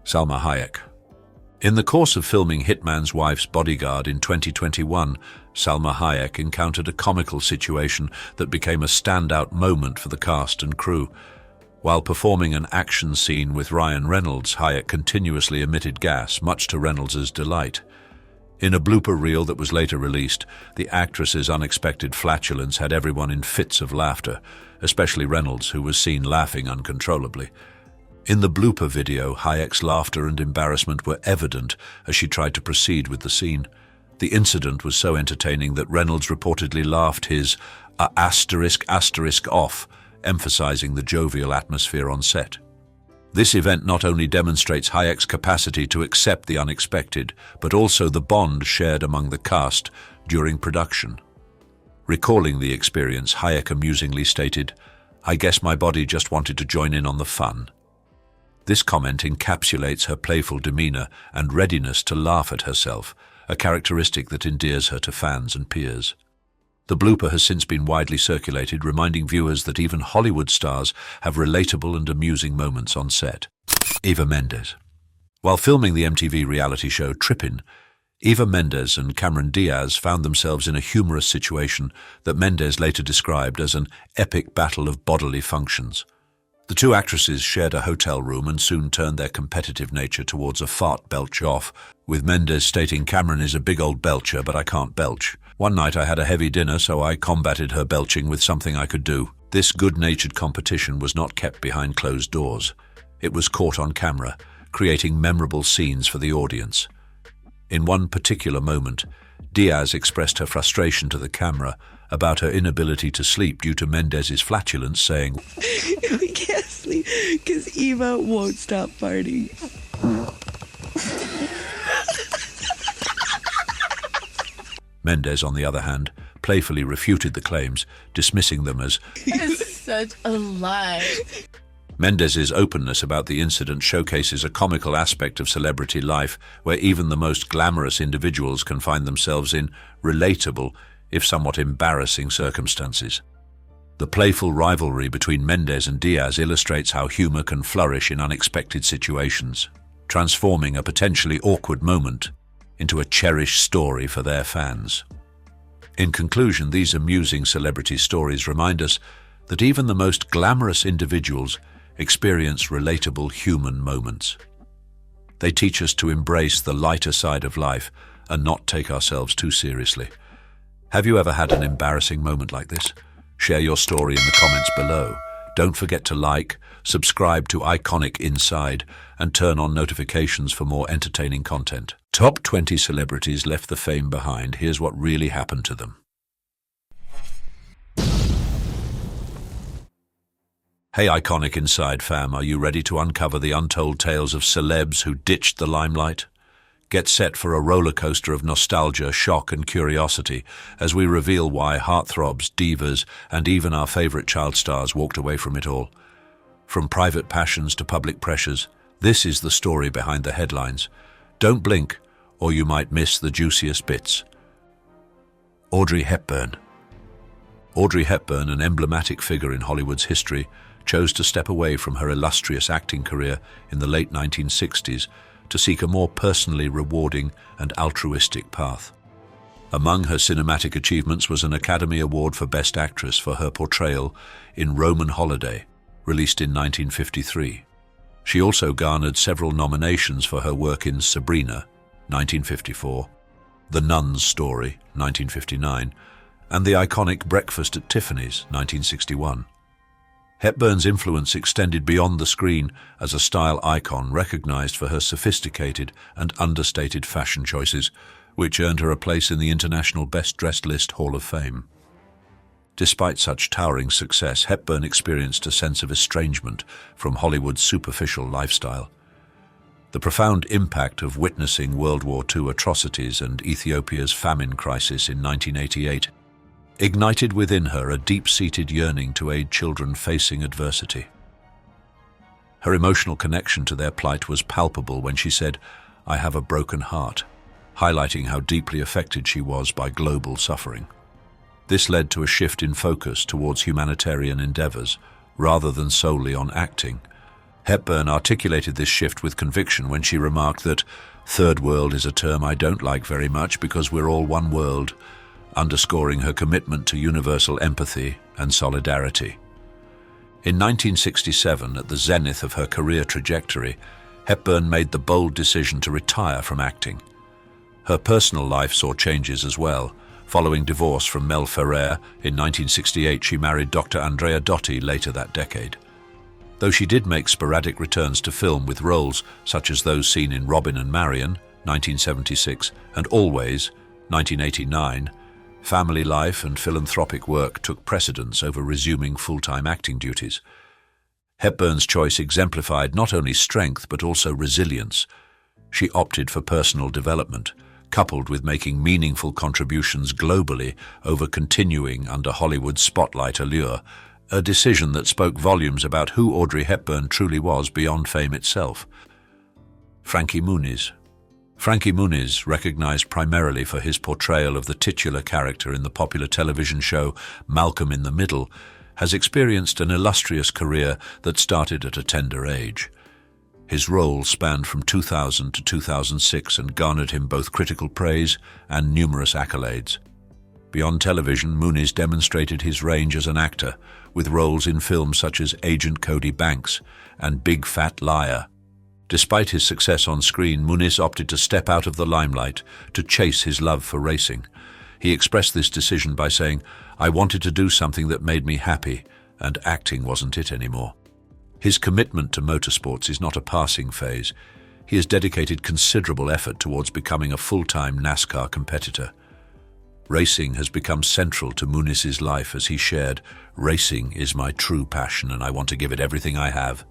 Speaker 1: Salma Hayek. In the course of filming Hitman's Wife's Bodyguard in 2021, Salma Hayek encountered a comical situation that became a standout moment for the cast and crew. While performing an action scene with Ryan Reynolds, Hayek continuously emitted gas, much to Reynolds' delight. In a blooper reel that was later released, the actress's unexpected flatulence had everyone in fits of laughter, especially Reynolds, who was seen laughing uncontrollably. In the blooper video, Hayek's laughter and embarrassment were evident as she tried to proceed with the scene. The incident was so entertaining that Reynolds reportedly laughed his *** off, emphasizing the jovial atmosphere on set. This event not only demonstrates Hayek's capacity to accept the unexpected, but also the bond shared among the cast during production. Recalling the experience, Hayek amusingly stated, "I guess my body just wanted to join in on the fun." This comment encapsulates her playful demeanor and readiness to laugh at herself, a characteristic that endears her to fans and peers. The blooper has since been widely circulated, reminding viewers that even Hollywood stars have relatable and amusing moments on set. Eva Mendes. While filming the MTV reality show Trippin', Eva Mendes and Cameron Diaz found themselves in a humorous situation that Mendes later described as an epic battle of bodily functions. The two actresses shared a hotel room and soon turned their competitive nature towards a fart belch off, with Mendes stating, "Cameron is a big old belcher, but I can't belch. One night I had a heavy dinner, so I combated her belching with something I could do." This good-natured competition was not kept behind closed doors. It was caught on camera, creating memorable scenes for the audience. In one particular moment, Diaz expressed her frustration to the camera about her inability to sleep due to Mendes's flatulence, saying,
Speaker 11: "We can't sleep because Eva won't stop farting."
Speaker 1: Mendes, on the other hand, playfully refuted the claims, dismissing them as
Speaker 11: "It's such a lie."
Speaker 1: Mendes's openness about the incident showcases a comical aspect of celebrity life where even the most glamorous individuals can find themselves in relatable, if somewhat embarrassing circumstances. The playful rivalry between Mendes and Diaz illustrates how humor can flourish in unexpected situations, transforming a potentially awkward moment into a cherished story for their fans. In conclusion, these amusing celebrity stories remind us that even the most glamorous individuals experience relatable human moments. They teach us to embrace the lighter side of life and not take ourselves too seriously. Have you ever had an embarrassing moment like this? Share your story in the comments below. Don't forget to like, subscribe to iconicinside, and turn on notifications for more entertaining content. Top 20 celebrities left the fame behind. Here's what really happened to them. Hey iconicinside fam, are you ready to uncover the untold tales of celebs who ditched the limelight? Get set for a roller coaster of nostalgia, shock and curiosity as we reveal why heartthrobs, divas and even our favorite child stars walked away from it all. From private passions to public pressures, this is the story behind the headlines. Don't blink or you might miss the juiciest bits. Audrey Hepburn. Audrey Hepburn, an emblematic figure in Hollywood's history, chose to step away from her illustrious acting career in the late 1960s to seek a more personally rewarding and altruistic path. Among her cinematic achievements was an Academy Award for Best Actress for her portrayal in Roman Holiday, released in 1953. She also garnered several nominations for her work in Sabrina, 1954, The Nun's Story, 1959, and the iconic Breakfast at Tiffany's, 1961. Hepburn's influence extended beyond the screen as a style icon recognized for her sophisticated and understated fashion choices, which earned her a place in the International Best Dressed List Hall of Fame. Despite such towering success, Hepburn experienced a sense of estrangement from Hollywood's superficial lifestyle. The profound impact of witnessing World War II atrocities and Ethiopia's famine crisis in 1988 ignited within her a deep-seated yearning to aid children facing adversity. Her emotional connection to their plight was palpable when she said, "I have a broken heart," highlighting how deeply affected she was by global suffering. This led to a shift in focus towards humanitarian endeavors, rather than solely on acting. Hepburn articulated this shift with conviction when she remarked that "third world is a term I don't like very much because we're all one world," underscoring her commitment to universal empathy and solidarity. In 1967, at the zenith of her career trajectory, Hepburn made the bold decision to retire from acting. Her personal life saw changes as well. Following divorce from Mel Ferrer in 1968, she married Dr. Andrea Dotti later that decade. Though she did make sporadic returns to film with roles such as those seen in Robin and Marian, 1976, and Always, 1989, family life and philanthropic work took precedence over resuming full-time acting duties. Hepburn's choice exemplified not only strength but also resilience. She opted for personal development, coupled with making meaningful contributions globally over continuing under Hollywood's spotlight allure, a decision that spoke volumes about who Audrey Hepburn truly was beyond fame itself. Frankie Muniz. Frankie Muniz, recognized primarily for his portrayal of the titular character in the popular television show Malcolm in the Middle, has experienced an illustrious career that started at a tender age. His role spanned from 2000 to 2006 and garnered him both critical praise and numerous accolades. Beyond television, Muniz demonstrated his range as an actor, with roles in films such as Agent Cody Banks and Big Fat Liar. Despite his success on screen, Muniz opted to step out of the limelight to chase his love for racing. He expressed this decision by saying, "I wanted to do something that made me happy, and acting wasn't it anymore." His commitment to motorsports is not a passing phase. He has dedicated considerable effort towards becoming a full-time NASCAR competitor. Racing has become central to Muniz's life as he shared, "Racing is my true passion and I want to give it everything I have."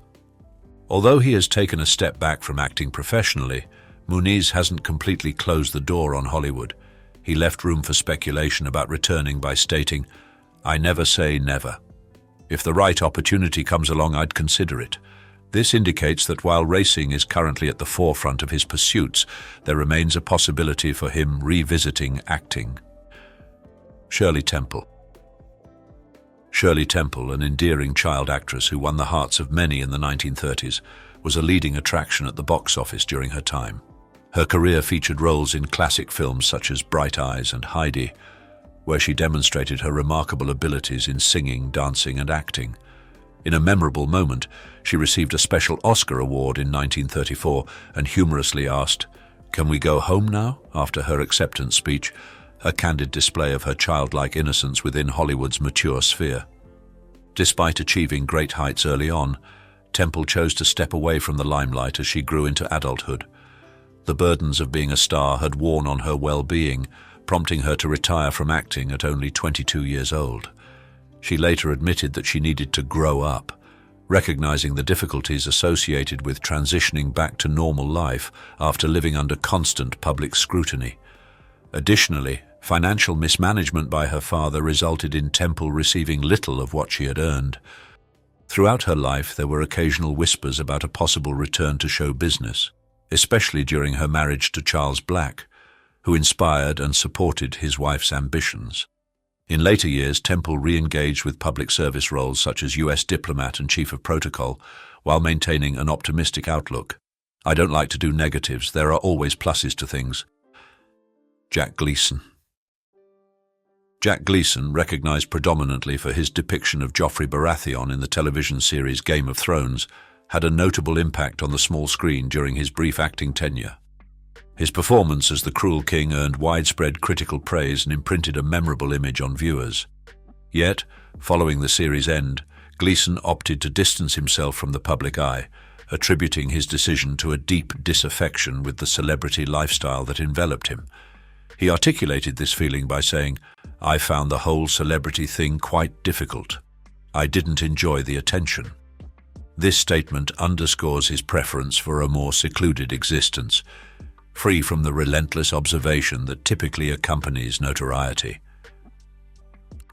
Speaker 1: Although he has taken a step back from acting professionally, Muniz hasn't completely closed the door on Hollywood. He left room for speculation about returning by stating, "I never say never. If the right opportunity comes along, I'd consider it." This indicates that while racing is currently at the forefront of his pursuits, there remains a possibility for him revisiting acting. Shirley Temple. Shirley Temple, an endearing child actress who won the hearts of many in the 1930s, was a leading attraction at the box office during her time. Her career featured roles in classic films such as Bright Eyes and Heidi, where she demonstrated her remarkable abilities in singing, dancing, and acting. In a memorable moment, she received a special Oscar award in 1934 and humorously asked, "Can we go home now?" after her acceptance speech, a candid display of her childlike innocence within Hollywood's mature sphere. Despite achieving great heights early on, Temple chose to step away from the limelight as she grew into adulthood. The burdens of being a star had worn on her well-being, prompting her to retire from acting at only 22 years old. She later admitted that she needed to grow up, recognizing the difficulties associated with transitioning back to normal life after living under constant public scrutiny. Additionally, financial mismanagement by her father resulted in Temple receiving little of what she had earned. Throughout her life, there were occasional whispers about a possible return to show business, especially during her marriage to Charles Black, who inspired and supported his wife's ambitions. In later years, Temple re-engaged with public service roles such as U.S. diplomat and chief of protocol, while maintaining an optimistic outlook. "I don't like to do negatives. There are always pluses to things." Jack Gleason. Jack Gleason, recognized predominantly for his depiction of Joffrey Baratheon in the television series Game of Thrones, had a notable impact on the small screen during his brief acting tenure. His performance as the Cruel King earned widespread critical praise and imprinted a memorable image on viewers. Yet, following the series' end, Gleason opted to distance himself from the public eye, attributing his decision to a deep disaffection with the celebrity lifestyle that enveloped him. He articulated this feeling by saying, "I found the whole celebrity thing quite difficult. I didn't enjoy the attention." This statement underscores his preference for a more secluded existence, free from the relentless observation that typically accompanies notoriety.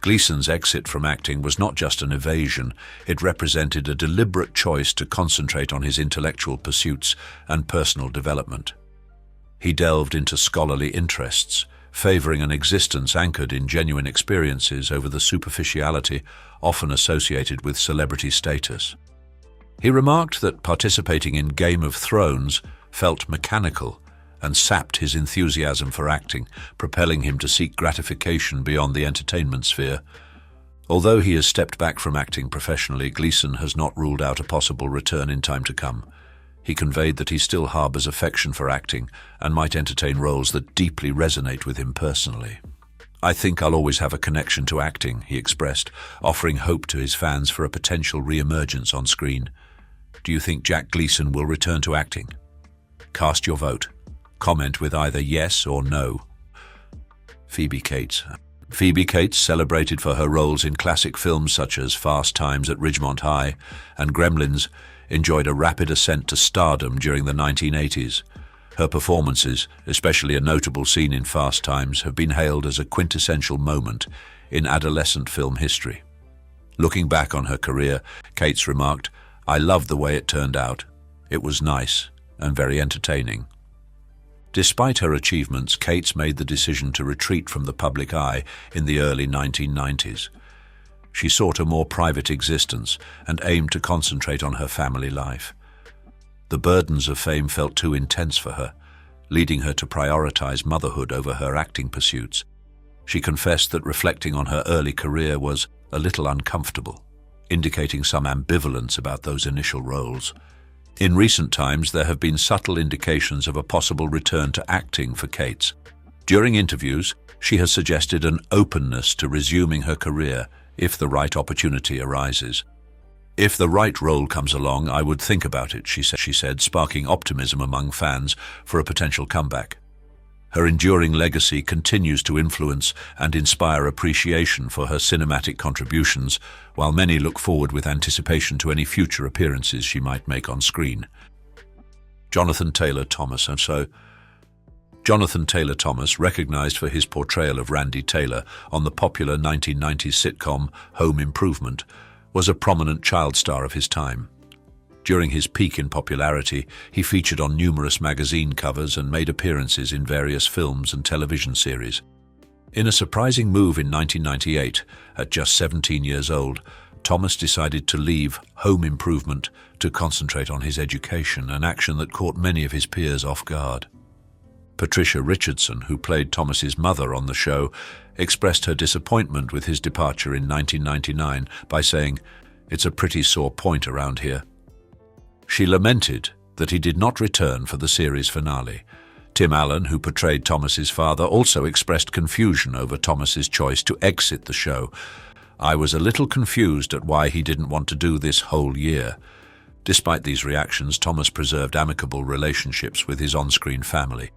Speaker 1: Gleason's exit from acting was not just an evasion, it represented a deliberate choice to concentrate on his intellectual pursuits and personal development. He delved into scholarly interests, favoring an existence anchored in genuine experiences over the superficiality often associated with celebrity status. He remarked that participating in Game of Thrones felt mechanical and sapped his enthusiasm for acting, propelling him to seek gratification beyond the entertainment sphere. Although he has stepped back from acting professionally, Gleason has not ruled out a possible return in time to come. He conveyed that he still harbors affection for acting and might entertain roles that deeply resonate with him personally. "I think I'll always have a connection to acting," he expressed, offering hope to his fans for a potential re-emergence on screen. Do you think Jack Gleason will return to acting? Cast your vote. Comment with either yes or no. Phoebe Cates. Phoebe Cates, celebrated for her roles in classic films such as Fast Times at Ridgemont High and Gremlins, enjoyed a rapid ascent to stardom during the 1980s. Her performances, especially a notable scene in Fast Times, have been hailed as a quintessential moment in adolescent film history. Looking back on her career, Cates remarked, "I loved the way it turned out. It was nice and very entertaining." Despite her achievements, Cates made the decision to retreat from the public eye in the early 1990s. She sought a more private existence and aimed to concentrate on her family life. The burdens of fame felt too intense for her, leading her to prioritize motherhood over her acting pursuits. She confessed that reflecting on her early career was a little uncomfortable, indicating some ambivalence about those initial roles. In recent times, there have been subtle indications of a possible return to acting for Cates. During interviews, she has suggested an openness to resuming her career if the right opportunity arises. "If the right role comes along, I would think about it," she said, sparking optimism among fans for a potential comeback. Her enduring legacy continues to influence and inspire appreciation for her cinematic contributions, while many look forward with anticipation to any future appearances she might make on screen. Jonathan Taylor Thomas. Jonathan Taylor Thomas, recognized for his portrayal of Randy Taylor on the popular 1990s sitcom Home Improvement, was a prominent child star of his time. During his peak in popularity, he featured on numerous magazine covers and made appearances in various films and television series. In a surprising move in 1998, at just 17 years old, Thomas decided to leave Home Improvement to concentrate on his education, an action that caught many of his peers off guard. Patricia Richardson, who played Thomas's mother on the show, expressed her disappointment with his departure in 1999 by saying, "It's a pretty sore point around here." She lamented that he did not return for the series finale. Tim Allen, who portrayed Thomas's father, also expressed confusion over Thomas's choice to exit the show. "I was a little confused at why he didn't want to do this whole year." Despite these reactions, Thomas preserved amicable relationships with his on-screen family.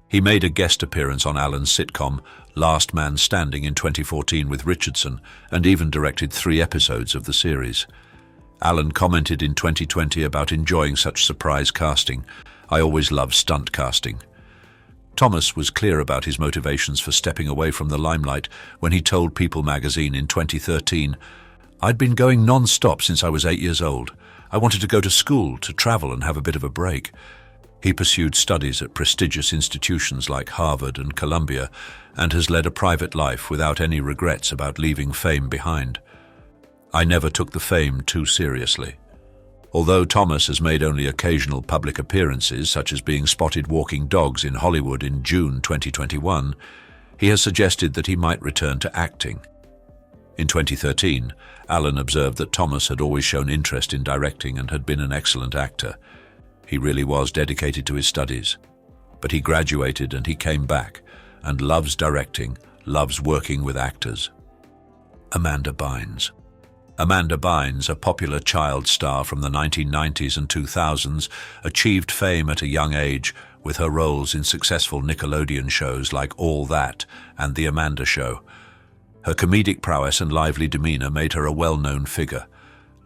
Speaker 1: He made a guest appearance on Allen's sitcom Last Man Standing in 2014 with Richardson, and even directed 3 episodes of the series. Allen commented in 2020 about enjoying such surprise casting. "I always love stunt casting." Thomas was clear about his motivations for stepping away from the limelight when he told People magazine in 2013, "I'd been going non-stop since I was 8 years old. I wanted to go to school, to travel and have a bit of a break." He pursued studies at prestigious institutions like Harvard and Columbia and has led a private life without any regrets about leaving fame behind. "I never took the fame too seriously." Although Thomas has made only occasional public appearances, such as being spotted walking dogs in Hollywood in June 2021, he has suggested that he might return to acting. In 2013, Allen observed that Thomas had always shown interest in directing and had been an excellent actor. He really was dedicated to his studies. But he graduated and he came back and loves directing, loves working with actors. Amanda Bynes. Amanda Bynes, a popular child star from the 1990s and 2000s, achieved fame at a young age with her roles in successful Nickelodeon shows like All That and The Amanda Show. Her comedic prowess and lively demeanor made her a well-known figure,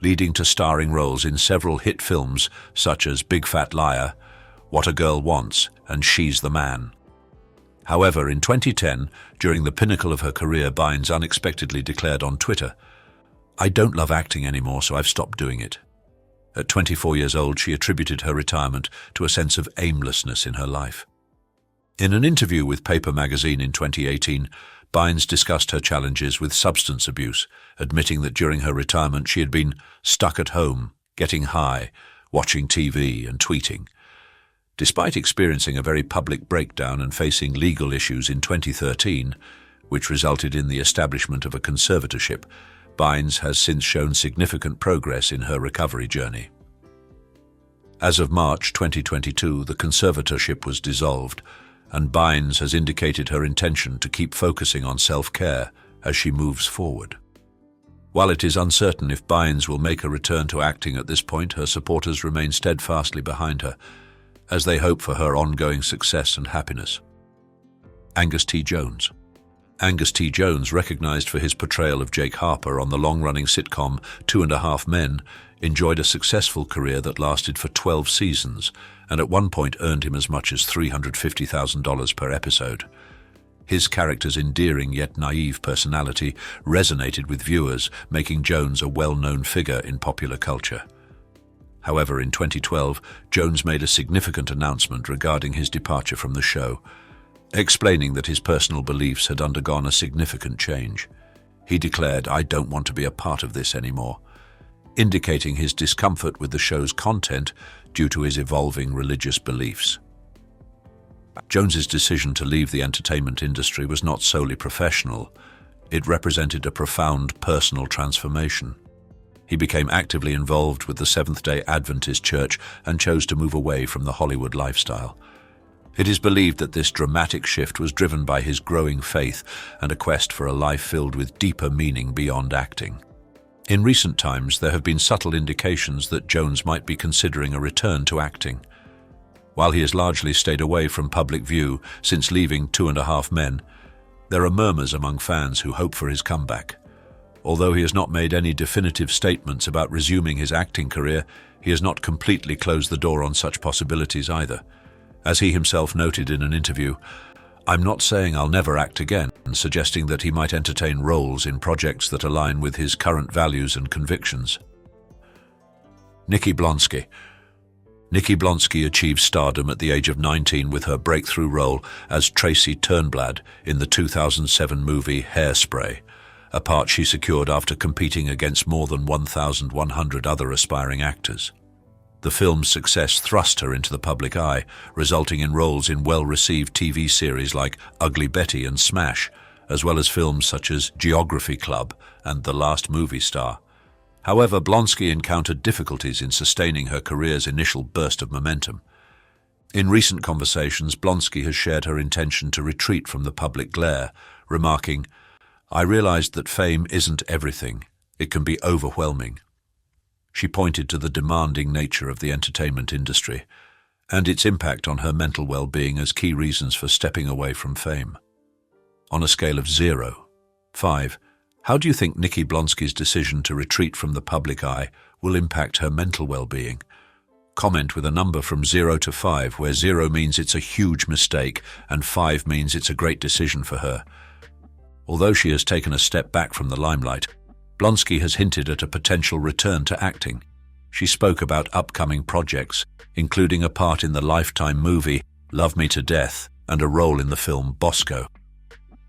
Speaker 1: leading to starring roles in several hit films such as Big Fat Liar, What a Girl Wants, and She's the Man. However, in 2010, during the pinnacle of her career, Bynes unexpectedly declared on Twitter, "I don't love acting anymore, so I've stopped doing it." At 24 years old, she attributed her retirement to a sense of aimlessness in her life. In an interview with Paper magazine in 2018, Bynes discussed her challenges with substance abuse, admitting that during her retirement she had been stuck at home, getting high, watching TV and tweeting. Despite experiencing a very public breakdown and facing legal issues in 2013, which resulted in the establishment of a conservatorship, Bynes has since shown significant progress in her recovery journey. As of March 2022, the conservatorship was dissolved, and Bynes has indicated her intention to keep focusing on self-care as she moves forward. While it is uncertain if Bynes will make a return to acting at this point, her supporters remain steadfastly behind her, as they hope for her ongoing success and happiness. Angus T. Jones. Angus T. Jones, recognized for his portrayal of Jake Harper on the long-running sitcom 2.5 Men, enjoyed a successful career that lasted for 12 seasons and at one point earned him as much as $350,000 per episode. His character's endearing yet naive personality resonated with viewers, making Jones a well-known figure in popular culture. However, in 2012, Jones made a significant announcement regarding his departure from the show, explaining that his personal beliefs had undergone a significant change. He declared, "I don't want to be a part of this anymore," indicating his discomfort with the show's content due to his evolving religious beliefs. Jones's decision to leave the entertainment industry was not solely professional. It represented a profound personal transformation. He became actively involved with the Seventh-day Adventist Church and chose to move away from the Hollywood lifestyle. It is believed that this dramatic shift was driven by his growing faith and a quest for a life filled with deeper meaning beyond acting. In recent times, there have been subtle indications that Jones might be considering a return to acting. While he has largely stayed away from public view since leaving 2.5 Men, there are murmurs among fans who hope for his comeback. Although he has not made any definitive statements about resuming his acting career, he has not completely closed the door on such possibilities either. As he himself noted in an interview, "I'm not saying I'll never act again," suggesting that he might entertain roles in projects that align with his current values and convictions. Nikki Blonsky. Nikki Blonsky achieved stardom at the age of 19 with her breakthrough role as Tracy Turnblad in the 2007 movie Hairspray, a part she secured after competing against more than 1,100 other aspiring actors. The film's success thrust her into the public eye, resulting in roles in well-received TV series like Ugly Betty and Smash, as well as films such as Geography Club and The Last Movie Star. However, Blonsky encountered difficulties in sustaining her career's initial burst of momentum. In recent conversations, Blonsky has shared her intention to retreat from the public glare, remarking, "I realized that fame isn't everything. It can be overwhelming." She pointed to the demanding nature of the entertainment industry and its impact on her mental well-being as key reasons for stepping away from fame. On a scale of 0-5, how do you think Nikki Blonsky's decision to retreat from the public eye will impact her mental well-being? Comment with a number from 0 to 5, where 0 means it's a huge mistake and 5 means it's a great decision for her. Although she has taken a step back from the limelight, Blonsky has hinted at a potential return to acting. She spoke about upcoming projects, including a part in the Lifetime movie Love Me to Death and a role in the film Bosco.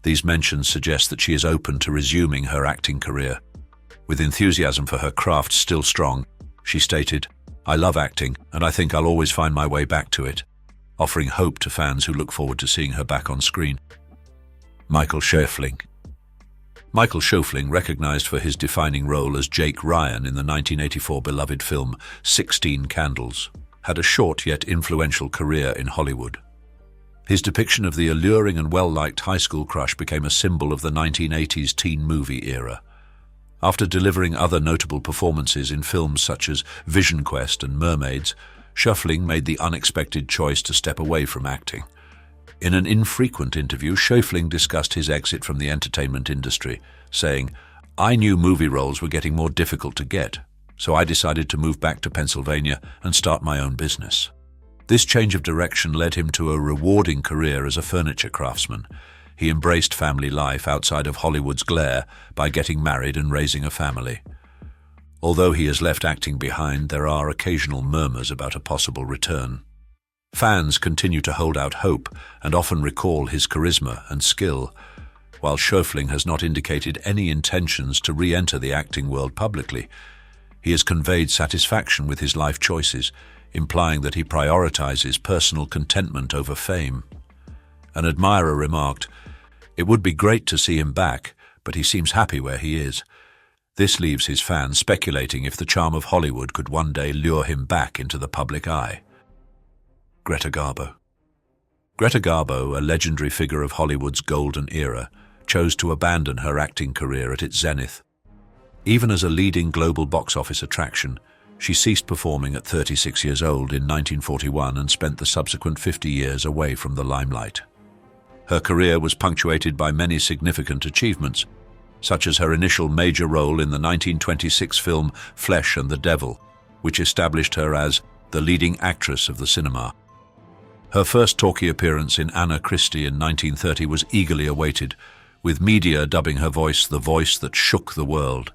Speaker 1: These mentions suggest that she is open to resuming her acting career. With enthusiasm for her craft still strong, she stated, "I love acting, and I think I'll always find my way back to it," offering hope to fans who look forward to seeing her back on screen. Michael Schöfling. Michael Schöfling, recognized for his defining role as Jake Ryan in the 1984 beloved film 16 Candles, had a short yet influential career in Hollywood. His depiction of the alluring and well-liked high school crush became a symbol of the 1980s teen movie era. After delivering other notable performances in films such as Vision Quest and Mermaids, Schöffling made the unexpected choice to step away from acting. In an infrequent interview, Schöffling discussed his exit from the entertainment industry, saying, "I knew movie roles were getting more difficult to get, so I decided to move back to Pennsylvania and start my own business." This change of direction led him to a rewarding career as a furniture craftsman. He embraced family life outside of Hollywood's glare by getting married and raising a family. Although he has left acting behind, there are occasional murmurs about a possible return. Fans continue to hold out hope and often recall his charisma and skill, while Schöffling has not indicated any intentions to re-enter the acting world publicly. He has conveyed satisfaction with his life choices, implying that he prioritizes personal contentment over fame. An admirer remarked, "It would be great to see him back, but he seems happy where he is." This leaves his fans speculating if the charm of Hollywood could one day lure him back into the public eye. Greta Garbo. Greta Garbo, a legendary figure of Hollywood's golden era, chose to abandon her acting career at its zenith. Even as a leading global box office attraction, she ceased performing at 36 years old in 1941 and spent the subsequent 50 years away from the limelight. Her career was punctuated by many significant achievements, such as her initial major role in the 1926 film Flesh and the Devil, which established her as the leading actress of the cinema. Her first talkie appearance in Anna Christie in 1930 was eagerly awaited, with media dubbing her voice the voice that shook the world.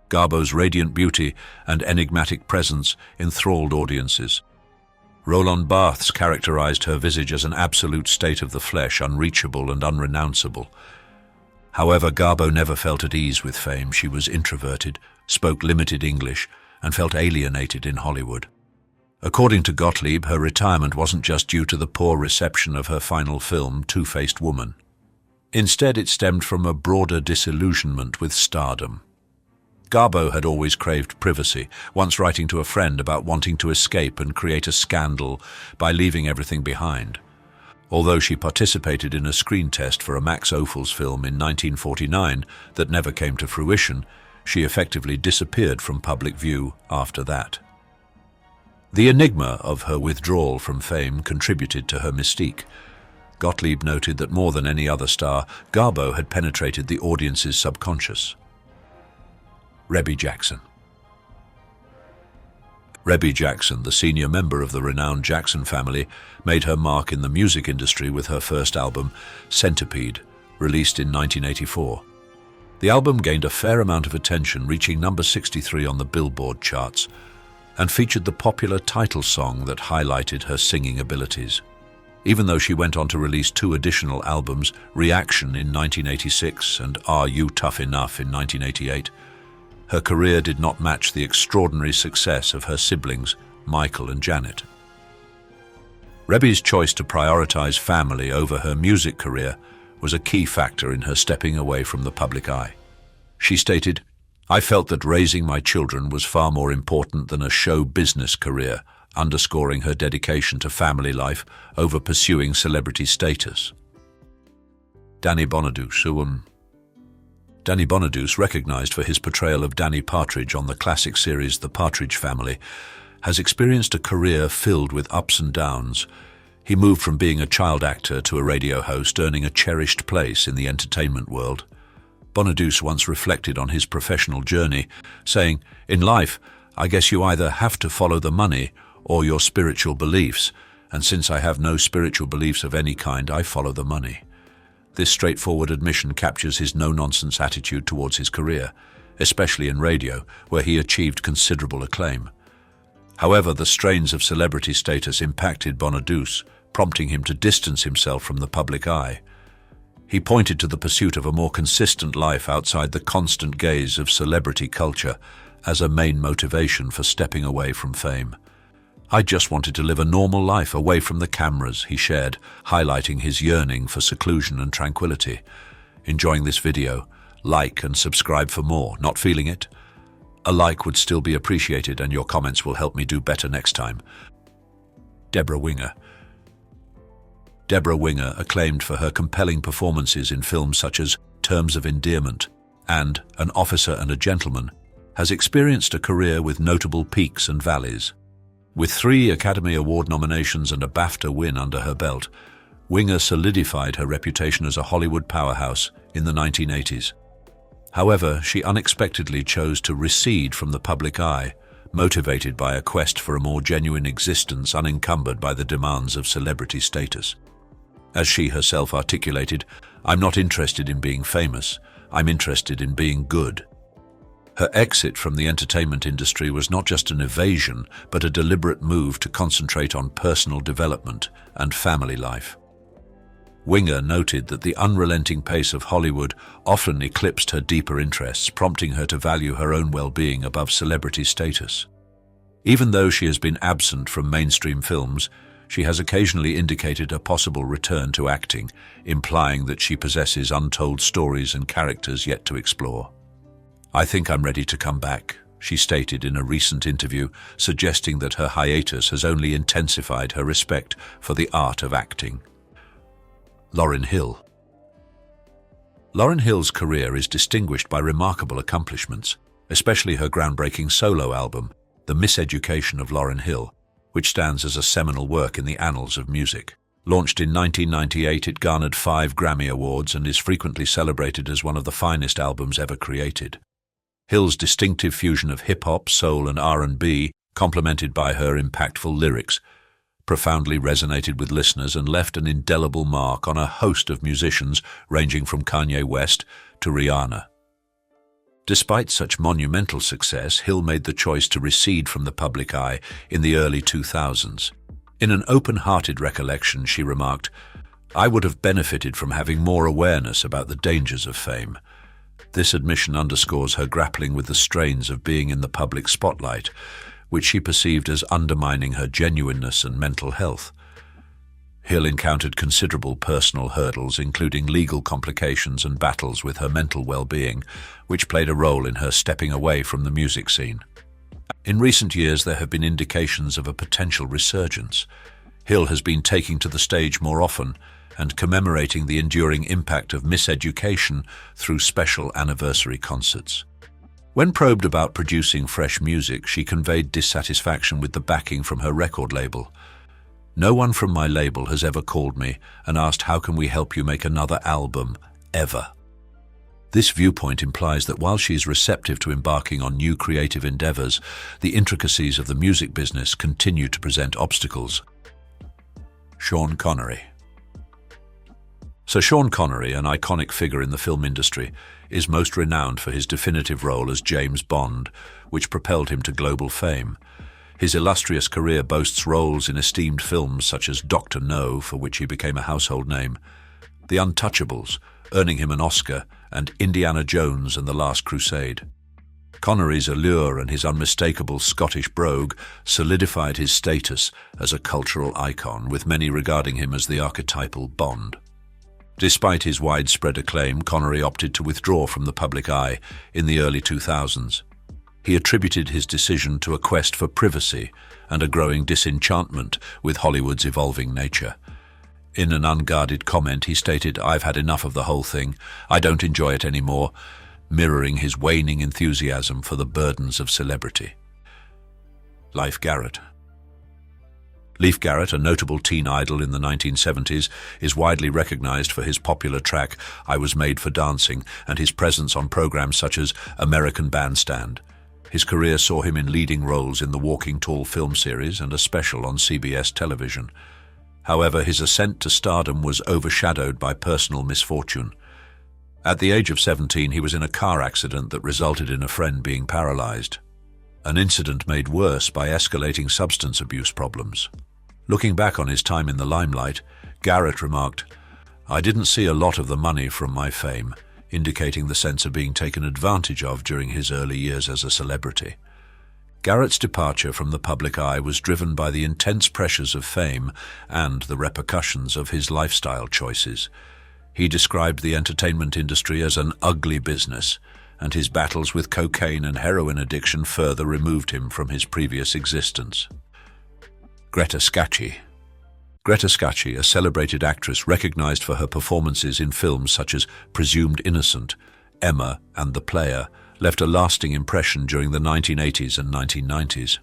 Speaker 1: Garbo's radiant beauty and enigmatic presence enthralled audiences. Roland Barthes characterized her visage as an absolute state of the flesh, unreachable and unrenounceable. However, Garbo never felt at ease with fame. She was introverted, spoke limited English, and felt alienated in Hollywood. According to Gottlieb, her retirement wasn't just due to the poor reception of her final film, Two-Faced Woman. Instead, it stemmed from a broader disillusionment with stardom. Garbo had always craved privacy, once writing to a friend about wanting to escape and create a scandal by leaving everything behind. Although she participated in a screen test for a Max Ophuls film in 1949 that never came to fruition, she effectively disappeared from public view after that. The enigma of her withdrawal from fame contributed to her mystique. Gottlieb noted that more than any other star, Garbo had penetrated the audience's subconscious. Rebby Jackson. Rebby Jackson, the senior member of the renowned Jackson family, made her mark in the music industry with her first album, Centipede, released in 1984. The album gained a fair amount of attention, reaching number 63 on the Billboard charts, and featured the popular title song that highlighted her singing abilities. Even though she went on to release 2 additional albums, Reaction in 1986 and Are You Tough Enough in 1988, her career did not match the extraordinary success of her siblings, Michael and Janet. Rebby's choice to prioritize family over her music career was a key factor in her stepping away from the public eye. She stated, "I felt that raising my children was far more important than a show business career," underscoring her dedication to family life over pursuing celebrity status. Danny Bonaduce. Danny Bonaduce, recognized for his portrayal of Danny Partridge on the classic series The Partridge Family, has experienced a career filled with ups and downs. He moved from being a child actor to a radio host, earning a cherished place in the entertainment world. Bonaduce once reflected on his professional journey, saying, "In life, I guess you either have to follow the money or your spiritual beliefs, and since I have no spiritual beliefs of any kind, I follow the money." This straightforward admission captures his no-nonsense attitude towards his career, especially in radio, where he achieved considerable acclaim. However, the strains of celebrity status impacted Bonaduce, prompting him to distance himself from the public eye. He pointed to the pursuit of a more consistent life outside the constant gaze of celebrity culture as a main motivation for stepping away from fame. "I just wanted to live a normal life away from the cameras," he shared, highlighting his yearning for seclusion and tranquility. Enjoying this video? Like and subscribe for more. Not feeling it? A like would still be appreciated, and your comments will help me do better next time. Debra Winger. Debra Winger, acclaimed for her compelling performances in films such as Terms of Endearment and An Officer and a Gentleman, has experienced a career with notable peaks and valleys. With 3 Academy Award nominations and a BAFTA win under her belt, Winger solidified her reputation as a Hollywood powerhouse in the 1980s. However, she unexpectedly chose to recede from the public eye, motivated by a quest for a more genuine existence unencumbered by the demands of celebrity status. As she herself articulated, "I'm not interested in being famous, I'm interested in being good." Her exit from the entertainment industry was not just an evasion, but a deliberate move to concentrate on personal development and family life. Winger noted that the unrelenting pace of Hollywood often eclipsed her deeper interests, prompting her to value her own well-being above celebrity status. Even though she has been absent from mainstream films, she has occasionally indicated a possible return to acting, implying that she possesses untold stories and characters yet to explore. "I think I'm ready to come back," she stated in a recent interview, suggesting that her hiatus has only intensified her respect for the art of acting. Lauryn Hill. Lauryn Hill's career is distinguished by remarkable accomplishments, especially her groundbreaking solo album, The Miseducation of Lauryn Hill, which stands as a seminal work in the annals of music. Launched in 1998, it garnered 5 Grammy Awards and is frequently celebrated as one of the finest albums ever created. Hill's distinctive fusion of hip-hop, soul, and R&B, complemented by her impactful lyrics, profoundly resonated with listeners and left an indelible mark on a host of musicians ranging from Kanye West to Rihanna. Despite such monumental success, Hill made the choice to recede from the public eye in the early 2000s. In an open-hearted recollection, she remarked, "I would have benefited from having more awareness about the dangers of fame." This admission underscores her grappling with the strains of being in the public spotlight, which she perceived as undermining her genuineness and mental health. Hill encountered considerable personal hurdles, including legal complications and battles with her mental well-being, which played a role in her stepping away from the music scene. In recent years, there have been indications of a potential resurgence. Hill has been taking to the stage more often and commemorating the enduring impact of miseducation through special anniversary concerts. When probed about producing fresh music, she conveyed dissatisfaction with the backing from her record label. "No one from my label has ever called me and asked, 'How can we help you make another album?' ever." This viewpoint implies that while she is receptive to embarking on new creative endeavors, the intricacies of the music business continue to present obstacles. Sean Connery. Sean Connery, an iconic figure in the film industry, is most renowned for his definitive role as James Bond, which propelled him to global fame. His illustrious career boasts roles in esteemed films such as Dr. No, for which he became a household name, The Untouchables, earning him an Oscar, and Indiana Jones and the Last Crusade. Connery's allure and his unmistakable Scottish brogue solidified his status as a cultural icon, with many regarding him as the archetypal Bond. Despite his widespread acclaim, Connery opted to withdraw from the public eye in the early 2000s. He attributed his decision to a quest for privacy and a growing disenchantment with Hollywood's evolving nature. In an unguarded comment, he stated, "I've had enough of the whole thing. I don't enjoy it anymore," mirroring his waning enthusiasm for the burdens of celebrity. Leif Garrett. Leif Garrett, a notable teen idol in the 1970s, is widely recognized for his popular track "I Was Made for Dancing" and his presence on programs such as American Bandstand. His career saw him in leading roles in the Walking Tall film series and a special on CBS television. However, his ascent to stardom was overshadowed by personal misfortune. At the age of 17, he was in a car accident that resulted in a friend being paralyzed, an incident made worse by escalating substance abuse problems. Looking back on his time in the limelight, Garrett remarked, "I didn't see a lot of the money from my fame," indicating the sense of being taken advantage of during his early years as a celebrity. Garrett's departure from the public eye was driven by the intense pressures of fame and the repercussions of his lifestyle choices. He described the entertainment industry as an ugly business, and his battles with cocaine and heroin addiction further removed him from his previous existence. Greta Scacchi. Greta Scacchi, a celebrated actress recognized for her performances in films such as Presumed Innocent, Emma, and The Player, left a lasting impression during the 1980s and 1990s.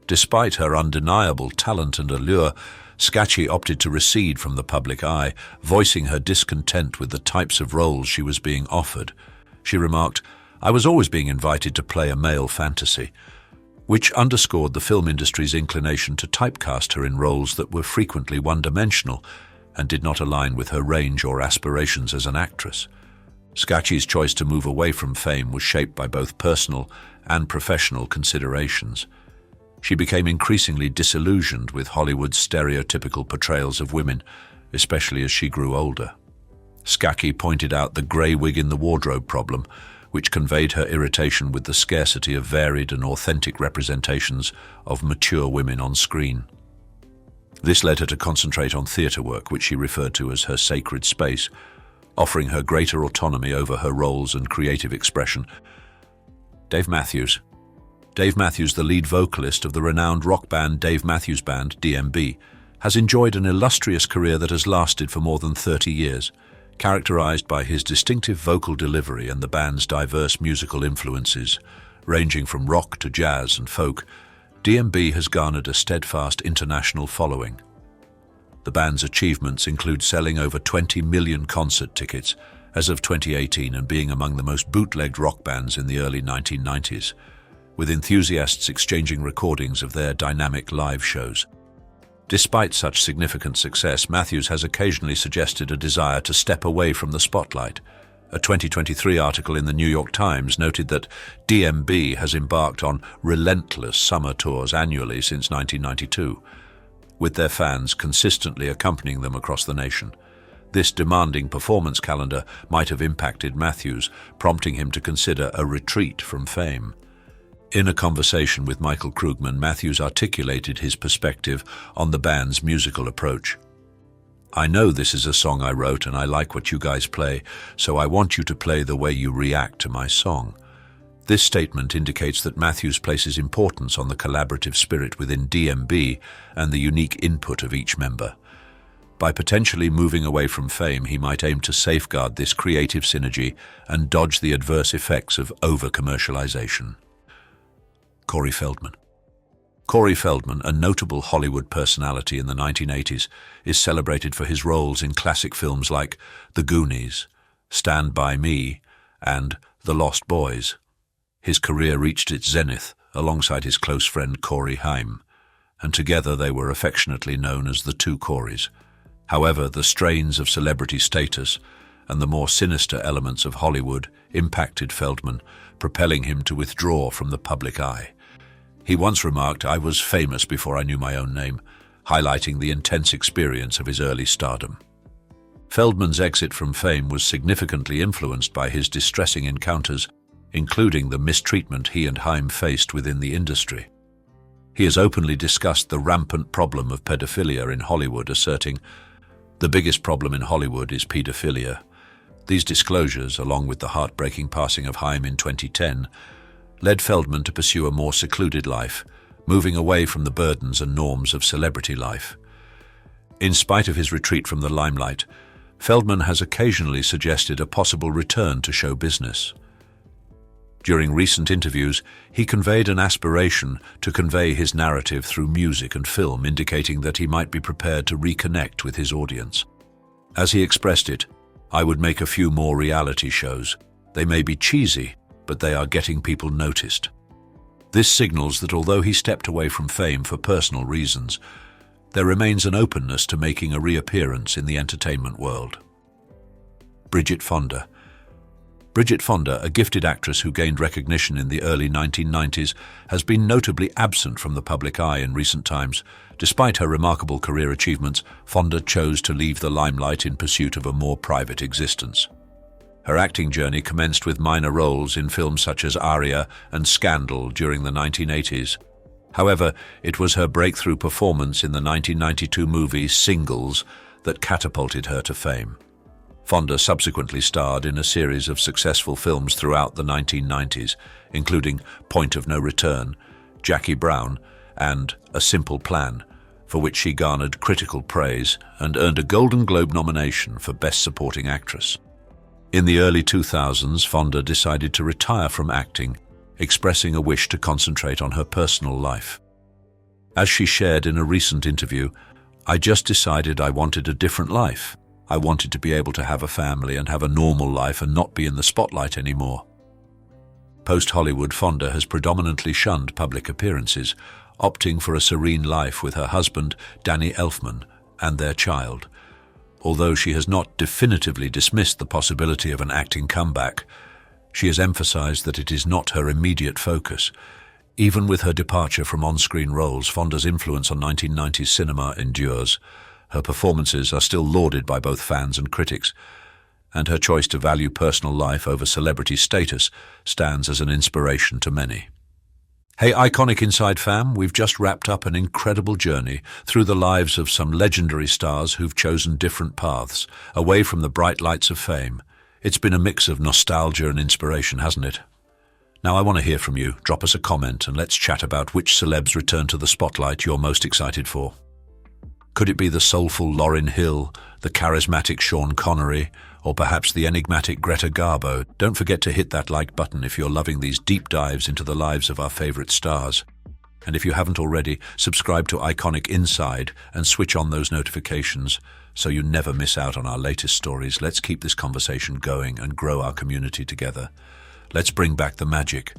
Speaker 1: Despite her undeniable talent and allure, Scacchi opted to recede from the public eye, voicing her discontent with the types of roles she was being offered. She remarked, "I was always being invited to play a male fantasy," which underscored the film industry's inclination to typecast her in roles that were frequently one-dimensional and did not align with her range or aspirations as an actress. Scacchi's choice to move away from fame was shaped by both personal and professional considerations. She became increasingly disillusioned with Hollywood's stereotypical portrayals of women, especially as she grew older. Scacchi pointed out the grey wig in the wardrobe problem, which conveyed her irritation with the scarcity of varied and authentic representations of mature women on screen. This led her to concentrate on theatre work, which she referred to as her sacred space, offering her greater autonomy over her roles and creative expression. Dave Matthews, the lead vocalist of the renowned rock band Dave Matthews Band, DMB, has enjoyed an illustrious career that has lasted for more than 30 years. Characterized by his distinctive vocal delivery and the band's diverse musical influences, ranging from rock to jazz and folk, DMB has garnered a steadfast international following. The band's achievements include selling over 20 million concert tickets as of 2018 and being among the most bootlegged rock bands in the early 1990s, with enthusiasts exchanging recordings of their dynamic live shows. Despite such significant success, Matthews has occasionally suggested a desire to step away from the spotlight. A 2023 article in the New York Times noted that DMB has embarked on relentless summer tours annually since 1992, with their fans consistently accompanying them across the nation. This demanding performance calendar might have impacted Matthews, prompting him to consider a retreat from fame. In a conversation with Michael Krugman, Matthews articulated his perspective on the band's musical approach. "I know this is a song I wrote and I like what you guys play, so I want you to play the way you react to my song." This statement indicates that Matthews places importance on the collaborative spirit within DMB and the unique input of each member. By potentially moving away from fame, he might aim to safeguard this creative synergy and dodge the adverse effects of over-commercialization. Corey Feldman. Corey Feldman, a notable Hollywood personality in the 1980s, is celebrated for his roles in classic films like The Goonies, Stand By Me, and The Lost Boys. His career reached its zenith alongside his close friend Corey Haim, and together they were affectionately known as the Two Coreys. However, the strains of celebrity status and the more sinister elements of Hollywood impacted Feldman, propelling him to withdraw from the public eye. He once remarked, "I was famous before I knew my own name," highlighting the intense experience of his early stardom. Feldman's exit from fame was significantly influenced by his distressing encounters, including the mistreatment he and Haim faced within the industry. He has openly discussed the rampant problem of pedophilia in Hollywood, asserting, "The biggest problem in Hollywood is pedophilia." These disclosures, along with the heartbreaking passing of Haim in 2010, led Feldman to pursue a more secluded life, moving away from the burdens and norms of celebrity life. In spite of his retreat from the limelight, Feldman has occasionally suggested a possible return to show business. During recent interviews, he conveyed an aspiration to convey his narrative through music and film, indicating that he might be prepared to reconnect with his audience. As he expressed it, "I would make a few more reality shows. They may be cheesy, but they are getting people noticed." This signals that although he stepped away from fame for personal reasons, there remains an openness to making a reappearance in the entertainment world. Bridget Fonda. Bridget Fonda, a gifted actress who gained recognition in the early 1990s, has been notably absent from the public eye in recent times. Despite her remarkable career achievements, Fonda chose to leave the limelight in pursuit of a more private existence. Her acting journey commenced with minor roles in films such as Aria and Scandal during the 1980s. However, it was her breakthrough performance in the 1992 movie Singles that catapulted her to fame. Fonda subsequently starred in a series of successful films throughout the 1990s, including Point of No Return, Jackie Brown, and A Simple Plan, for which she garnered critical praise and earned a Golden Globe nomination for Best Supporting Actress. In the early 2000s, Fonda decided to retire from acting, expressing a wish to concentrate on her personal life. As she shared in a recent interview, "I just decided I wanted a different life. I wanted to be able to have a family and have a normal life and not be in the spotlight anymore." Post-Hollywood, Fonda has predominantly shunned public appearances, opting for a serene life with her husband, Danny Elfman, and their child. Although she has not definitively dismissed the possibility of an acting comeback, she has emphasized that it is not her immediate focus. Even with her departure from on-screen roles, Fonda's influence on 1990s cinema endures. Her performances are still lauded by both fans and critics, and her choice to value personal life over celebrity status stands as an inspiration to many. Hey, Iconic Inside fam, we've just wrapped up an incredible journey through the lives of some legendary stars who've chosen different paths, away from the bright lights of fame. It's been a mix of nostalgia and inspiration, hasn't it? Now I want to hear from you. Drop us a comment and let's chat about which celebs return to the spotlight you're most excited for. Could it be the soulful Lauryn Hill, the charismatic Sean Connery, or perhaps the enigmatic Greta Garbo? Don't forget to hit that like button if you're loving these deep dives into the lives of our favorite stars. And if you haven't already, subscribe to Iconic Inside and switch on those notifications so you never miss out on our latest stories. Let's keep this conversation going and grow our community together. Let's bring back the magic.